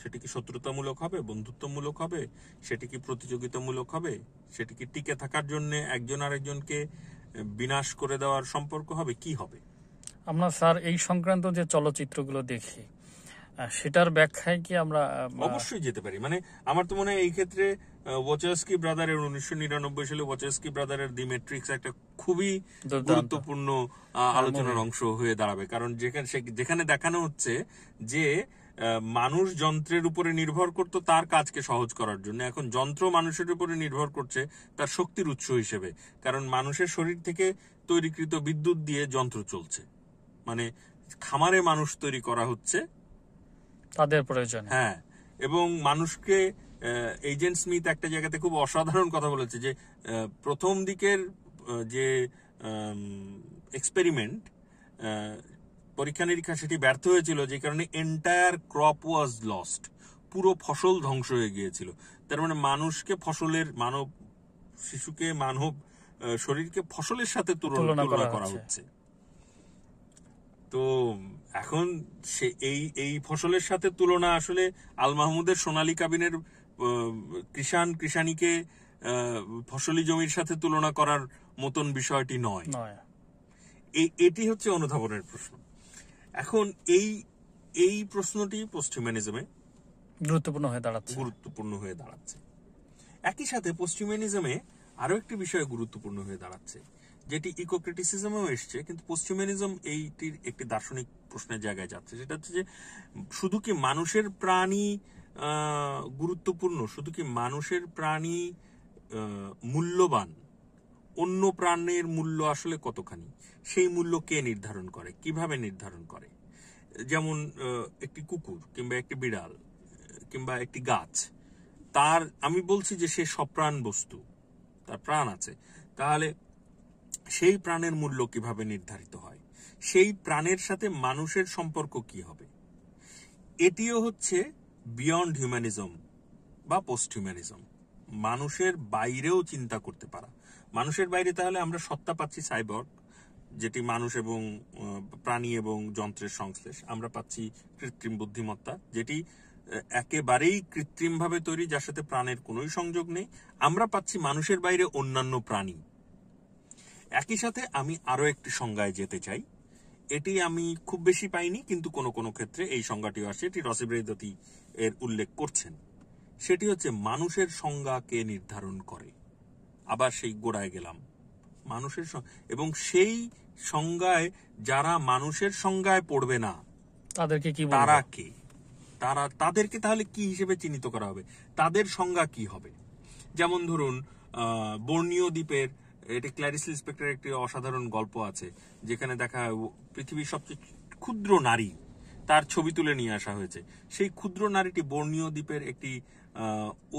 [SPEAKER 2] সেটি কি শত্রুতামূলক হবে, বন্ধুত্বমূলক হবে, সেটি কি প্রতিযোগিতামূলক হবে, সেটি কি টিকে থাকার জন্য একজন আরেকজনকে বিনাশ করে দেওয়ার সম্পর্ক হবে, কি হবে?
[SPEAKER 1] আমরা স্যার এই সংক্রান্ত যে চলচ্চিত্রগুলো দেখি, সেটার ব্যাখ্যায় কি আমরা
[SPEAKER 2] অবশ্যই যেতে পারি। মানে আমার তো মনে হয় এই ক্ষেত্রে ওয়াচস্কি ব্রাদারের 1999 সালে ওয়াচস্কি ব্রাদারের দি ম্যাট্রিক্স একটা খুবই গুরুত্বপূর্ণ আলোচনার অংশ হয়ে দাঁড়াবে। কারণ যেখানে দেখানো হচ্ছে যে মানুষ যন্ত্রের উপরে নির্ভর করত তার কাজকে সহজ করার জন্য, এখন যন্ত্র মানুষের উপরে নির্ভর করছে তার শক্তির উৎস হিসেবে। কারণ মানুষের শরীর থেকে তৈরিকৃত বিদ্যুৎ দিয়ে যন্ত্র চলছে, মানে খামারে মানুষ তৈরি করা হচ্ছে
[SPEAKER 1] তাদের প্রয়োজন।
[SPEAKER 2] হ্যাঁ, এবং মানুষকে এজেন্ট স্মিথ একটা জায়গাতে খুব অসাধারণ কথা বলেছে যে প্রথম দিকের যে এক্সপেরিমেন্ট, পরীক্ষা নিরীক্ষা, সেটি ব্যর্থ হয়েছিল, যে কারণে এন্টায়ার ক্রপ ওয়াজ লস্ট, পুরো ফসল ধ্বংস হয়ে গিয়েছিল। তার মানে মানুষকে মানব শরীরকে ফসলের সাথে তুলনা করা হচ্ছে। তো এখন এই ফসলের সাথে তুলনা আসলে আল মাহমুদের সোনালী কাবিনের কৃষাণীকে ফসলি জমির সাথে তুলনা করার মতন বিষয়টি নয়। এটি হচ্ছে অনুধাবনের প্রশ্ন। এখন এই প্রশ্নটি পশ্চিমানিজমে
[SPEAKER 1] গুরুত্বপূর্ণ হয়ে দাঁড়াচ্ছে।
[SPEAKER 2] একই সাথে পশ্চিমানিজমে আরো একটি বিষয় গুরুত্বপূর্ণ হয়ে দাঁড়াচ্ছে, যেটি ইকোক্রিটিসিজমেও এসছে, কিন্তু পশ্চিমানিজম এইটির একটি দার্শনিক প্রশ্নের জায়গায় যাচ্ছে। সেটা হচ্ছে যে শুধু কি মানুষের প্রাণী গুরুত্বপূর্ণ, শুধু কি মানুষের প্রাণী মূল্যবান, অন্য প্রাণের মূল্য আসলে কতখানি, সেই মূল্য কে নির্ধারণ করে, কিভাবে নির্ধারণ করে? যেমন একটি কুকুর কিংবা একটি বিড়াল কিংবা একটি গাছ, তার আমি বলছি যে সে সপ্রাণ বস্তু, তার প্রাণ আছে, তাহলে সেই প্রাণের মূল্য কিভাবে নির্ধারিত হয়, সেই প্রাণের সাথে মানুষের সম্পর্ক কি হবে? এটিও হচ্ছে বিয়ন্ড হিউম্যানিজম বা পোস্ট হিউম্যানিজম, মানুষের বাইরেও চিন্তা করতে পারা। মানুষের বাইরে তাহলে আমরা সত্তা পাচ্ছি সাইবর্গ, যেটি মানুষ এবং প্রাণী এবং যন্ত্রের সংশ্লেষ। আমরা পাচ্ছি কৃত্রিম বুদ্ধিমত্তা, যেটি একেবারেই কৃত্রিমভাবে তৈরি, যার সাথে প্রাণের কোনোই সংযোগ নেই। আমরা পাচ্ছি মানুষের বাইরে অন্যান্য প্রাণী। একই সাথে আমি আরো একটি সংজ্ঞায় যেতে চাই, এটি আমি খুব বেশি পাইনি, কিন্তু কোনো কোনো ক্ষেত্রে এই সংজ্ঞাটিও আসে, এটি রসিব্রেদতি এর উল্লেখ করছেন। সেটি হচ্ছে মানুষের সংজ্ঞা কে নির্ধারণ করে। আবার সেই গোড়ায় গেলাম, মানুষের এবং সেই সংজ্ঞায় যারা মানুষের সংজ্ঞায় পড়বে না
[SPEAKER 1] তাদেরকে কি
[SPEAKER 2] তারা কে, তাদেরকে তাহলে কি হিসেবে চিহ্নিত করা হবে, তাদের সংজ্ঞা কি হবে? যেমন ধরুন বর্নিও দ্বীপের, এটি ক্ল্যারিস লিসপেক্টরের একটি অসাধারণ গল্প আছে, যেখানে দেখা হয় পৃথিবীর সবচেয়ে ক্ষুদ্র নারী, তার ছবি তুলে নিয়ে আসা হয়েছে। সেই ক্ষুদ্র নারীটি বর্নিও দ্বীপের একটি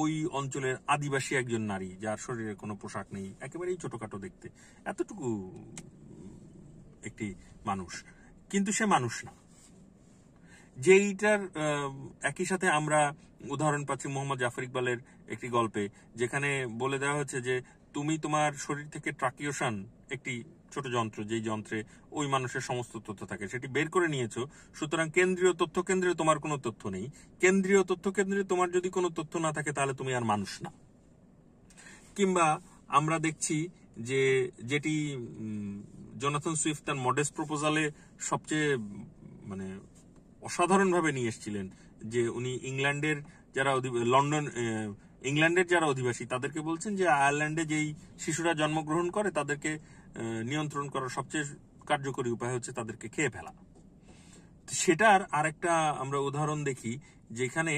[SPEAKER 2] ওই অঞ্চলের আদিবাসী একজন নারী, যার শরীরে কোনো পোশাক নেই, একেবারেই ছোটখাটো দেখতে, এতটুকু একটি মানুষ, কিন্তু সে মানুষ না। যেইটার একই সাথে আমরা উদাহরণ পাচ্ছি মোহাম্মদ জাফর ইকবালের একটি গল্পে, যেখানে বলে দেওয়া হচ্ছে যে তুমি তোমার শরীর থেকে ট্রাকিওশন, একটি ছোট যন্ত্র, যেই যন্ত্রে ওই মানুষের সমস্ত তথ্য থাকে, সেটি বের করে নিয়েছো, সুতরাং কেন্দ্রীয় তথ্য কেন্দ্রে তোমার কোনো তথ্য নেই, কেন্দ্রীয় তথ্য কেন্দ্রে তোমার যদি কোনো তথ্য না থাকে তাহলে তুমি আর মানুষ না। কিংবা আমরা দেখছি যে যেটি জোনাথন সুইফট তার মডেস্ট প্রপোজালে সবচেয়ে মানে অসাধারণভাবে নিয়ে এসেছিলেন, যে উনি ইংল্যান্ডের যারা ইংল্যান্ডের যারা অধিবাসী তাদেরকে বলছেন যে আয়ারল্যান্ডে যেই শিশুরা জন্মগ্রহণ করে তাদেরকে নিয়ন্ত্রণ করার সবচেয়ে কার্যকরী উপায় হচ্ছে তাদেরকে খেয়ে ফেলা। সেটার আরেকটা আমরা উদাহরণ দেখি, যেখানে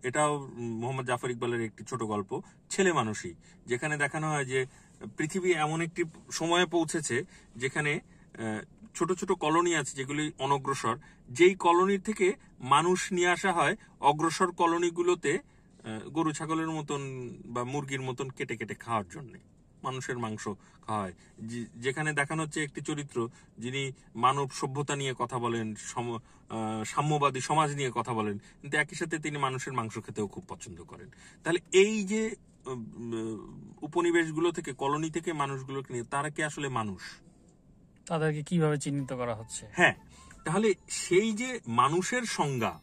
[SPEAKER 2] এটাও মোহাম্মদ জাফর ইকবালের একটি ছোট গল্প, ছেলে মানুষই, যেখানে দেখানো হয় যে পৃথিবী এমন একটি সময়ে পৌঁছেছে যেখানে ছোট ছোট কলোনি আছে যেগুলি অনগ্রসর, যেই কলোনির থেকে মানুষ নিয়ে আসা হয় অগ্রসর কলোনিগুলোতে গরু ছাগলের মতন বা মুরগির মতন কেটে কেটে খাওয়ার জন্য, মানুষের মাংস খাওয়া হয়। যেখানে দেখানো হচ্ছে একটি চরিত্র যিনি মানব সভ্যতা নিয়ে কথা বলেন, সাম্যবাদী সমাজ নিয়ে কথা বলেন, কিন্তু একই সাথে তিনি মানুষের মাংস খেতেও খুব পছন্দ করেন। তাহলে এই যে উপনিবেশগুলো থেকে, কলোনি থেকে মানুষগুলোকে নিয়ে, তারা কি আসলে মানুষ?
[SPEAKER 1] তাদেরকে কিভাবে চিহ্নিত করা হচ্ছে?
[SPEAKER 2] হ্যাঁ, তাহলে সেই যে মানুষের সংজ্ঞা,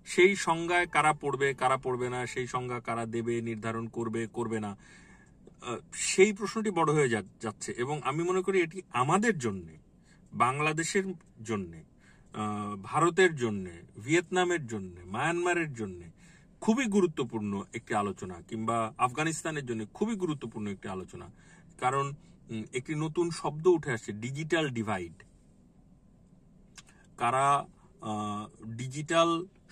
[SPEAKER 2] সেই সংজ্ঞায় কারা পড়বে কারা পড়বে না, সেই সংজ্ঞা কারা দেবে, নির্ধারণ করবে করবে না, সেই প্রশ্নটি বড় হয়ে যাচ্ছে। এবং আমি মনে করি এটি আমাদের জন্য, বাংলাদেশের জন্য, ভারতের জন্য, ভিয়েতনামের জন্য, মায়ানমারের জন্য খুবই গুরুত্বপূর্ণ একটি আলোচনা, কিংবা আফগানিস্তানের জন্য খুবই গুরুত্বপূর্ণ একটি আলোচনা। কারণ একটি নতুন শব্দ উঠে আসছে, ডিজিটাল ডিভাইড। কারা ডিজিটাল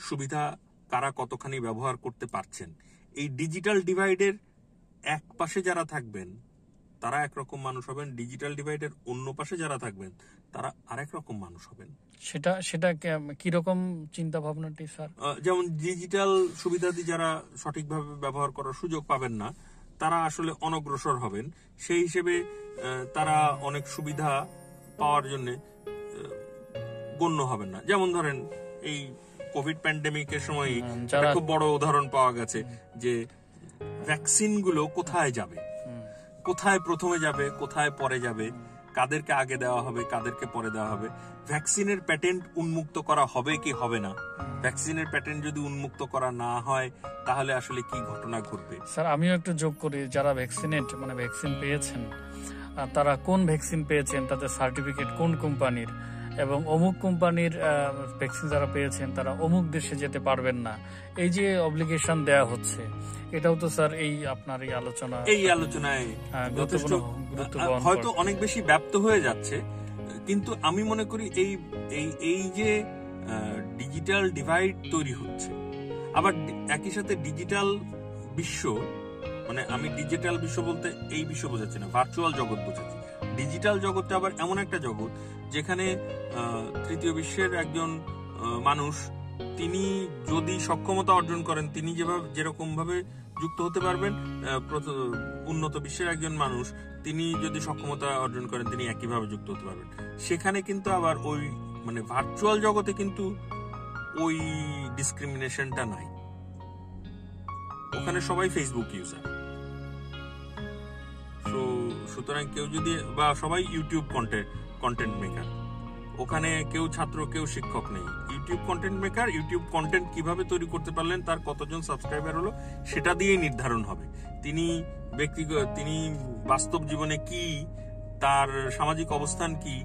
[SPEAKER 2] সুবিধা কারা কতখানি ব্যবহার করতে পারছেন, এই ডিজিটাল ডিভাইডের এক পাশে যারা থাকবেন তারা একরকম মানুষ হবেন, ডিজিটাল ডিভাইডের অন্য পাশে যারা থাকবেন তারা আরেক রকম মানুষ হবেন।
[SPEAKER 1] সেটা কিরকম চিন্তা ভাবনাটি স্যার?
[SPEAKER 2] যেমন ডিজিটাল সুবিধাদি যারা সঠিকভাবে ব্যবহার করার সুযোগ পাবেন না, তারা আসলে অনগ্রসর হবেন, সেই হিসেবে তারা অনেক সুবিধা পাওয়ার জন্য গণ্য হবেন না। যেমন ধরেন এই কোভিড প্যান্ডেমিকের সময় খুব বড় উদাহরণ পাওয়া গেছে যে ভ্যাকসিন গুলো কোথায় যাবে, কোথায় প্রথমে যাবে, কোথায় পরে যাবে, কাদেরকে আগে দেওয়া হবে, কাদেরকে পরে দেওয়া হবে, ভ্যাকসিনের প্যাটেন্ট উন্মুক্ত করা হবে কি হবে না, ভ্যাকসিনের প্যাটেন্ট যদি উন্মুক্ত করা না হয় তাহলে আসলে কি ঘটনা ঘটবে।
[SPEAKER 1] স্যার আমিও একটু যোগ করি, যারা ভ্যাকসিন পেয়েছেন, তারা কোন ভ্যাকসিন পেয়েছেন, তাদের সার্টিফিকেট কোন কোম্পানির, এবং অমুক কোম্পানির ভ্যাকসিন যারা পেয়েছেন তারা অমুক দেশে যেতে পারবেন না, এই যে অব্লিগেশন দেয়া হচ্ছে, এটাও তো স্যার এই আপনার এই আলোচনায়
[SPEAKER 2] হয়তো অনেক বেশি ব্যাপ্ত হয়ে যাচ্ছে। কিন্তু আমি মনে করি এই যে ডিজিটাল ডিভাইড তৈরি হচ্ছে, আবার একই সাথে ডিজিটাল বিশ্ব, মানে আমি ডিজিটাল বিশ্ব বলতে এই বিশ্ব বোঝাচ্ছি না, ভার্চুয়াল জগৎ বোঝাচ্ছি। ডিজিটাল জগৎটা আবার এমন একটা জগৎ যেখানে তৃতীয় বিশ্বের একজন মানুষ, তিনি যদি সক্ষমতা অর্জন করেন, তিনি যেরকম ভাবে যুক্ত হতে পারবেন, উন্নত বিশ্বের একজন মানুষ তিনি যদি সক্ষমতা অর্জন করেন তিনি একইভাবে যুক্ত হতে পারবেন। সেখানে কিন্তু আবার ওই মানে ভার্চুয়াল জগতে কিন্তু ওই ডিসক্রিমিনেশনটা নাই, ওখানে সবাই ফেসবুক ইউজার, সুতরাং কেউ যদি, বা সবাই ইউটিউব কন্টেন্ট মেকার, ওখানে কেউ ছাত্র কেউ শিক্ষক নেই, YouTube content maker YouTube content কিভাবে তৈরি করতে পারলেন, তার কতজন সাবস্ক্রাইবার হলো, সেটা দিয়েই নির্ধারণ হবে তিনি বাস্তব জীবনে কি, তার সামাজিক অবস্থান কি,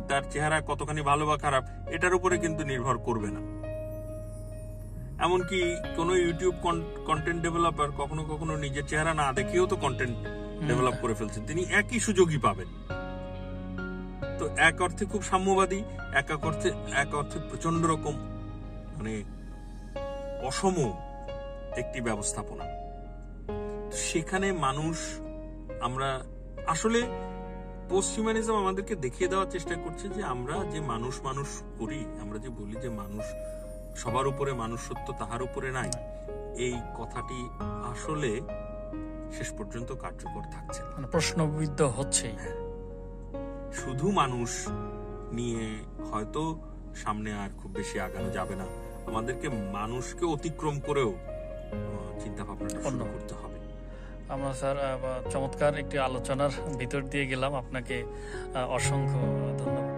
[SPEAKER 2] তার চেহারা কতখানি ভালো বা খারাপ, এটার উপরে কিন্তু নির্ভর করবে না। এমনকি কোনো ইউটিউব কন্টেন্ট ডেভেলপার কখনো কখনো নিজের চেহারা না দেখেও তো কন্টেন্ট ডেভেলপ করে ফেলছেন, তিনি একই সুযোগই পাবেন। তো এক অর্থে খুব সাম্যবাদী, এক অর্থে প্রচন্ড রকম মানে অসম একটি ব্যবস্থাপনা। সেখানে মানুষ, আমরা আসলে পশ্চিমানিজম আমাদেরকে দেখিয়ে দেওয়ার চেষ্টা করছে যে আমরা যে মানুষ করি, আমরা যে বলি যে মানুষ সবার উপরে মানুষত্ব তাহার উপরে নাই, এই কথাটি আসলে শেষ পর্যন্ত কার্যকর থাকছে না,
[SPEAKER 1] প্রশ্নবিদ্ধ হচ্ছেই।
[SPEAKER 2] শুধু মানুষ নিয়ে হয়তো সামনে আর খুব বেশি আগানো যাবে না, আমাদেরকে মানুষকে অতিক্রম করেও চিন্তা ভাবনাটা শুরু করতে হবে।
[SPEAKER 1] আমরা স্যার চমৎকার একটি আলোচনার ভিতর দিয়ে গেলাম, আপনাকে অসংখ্য ধন্যবাদ।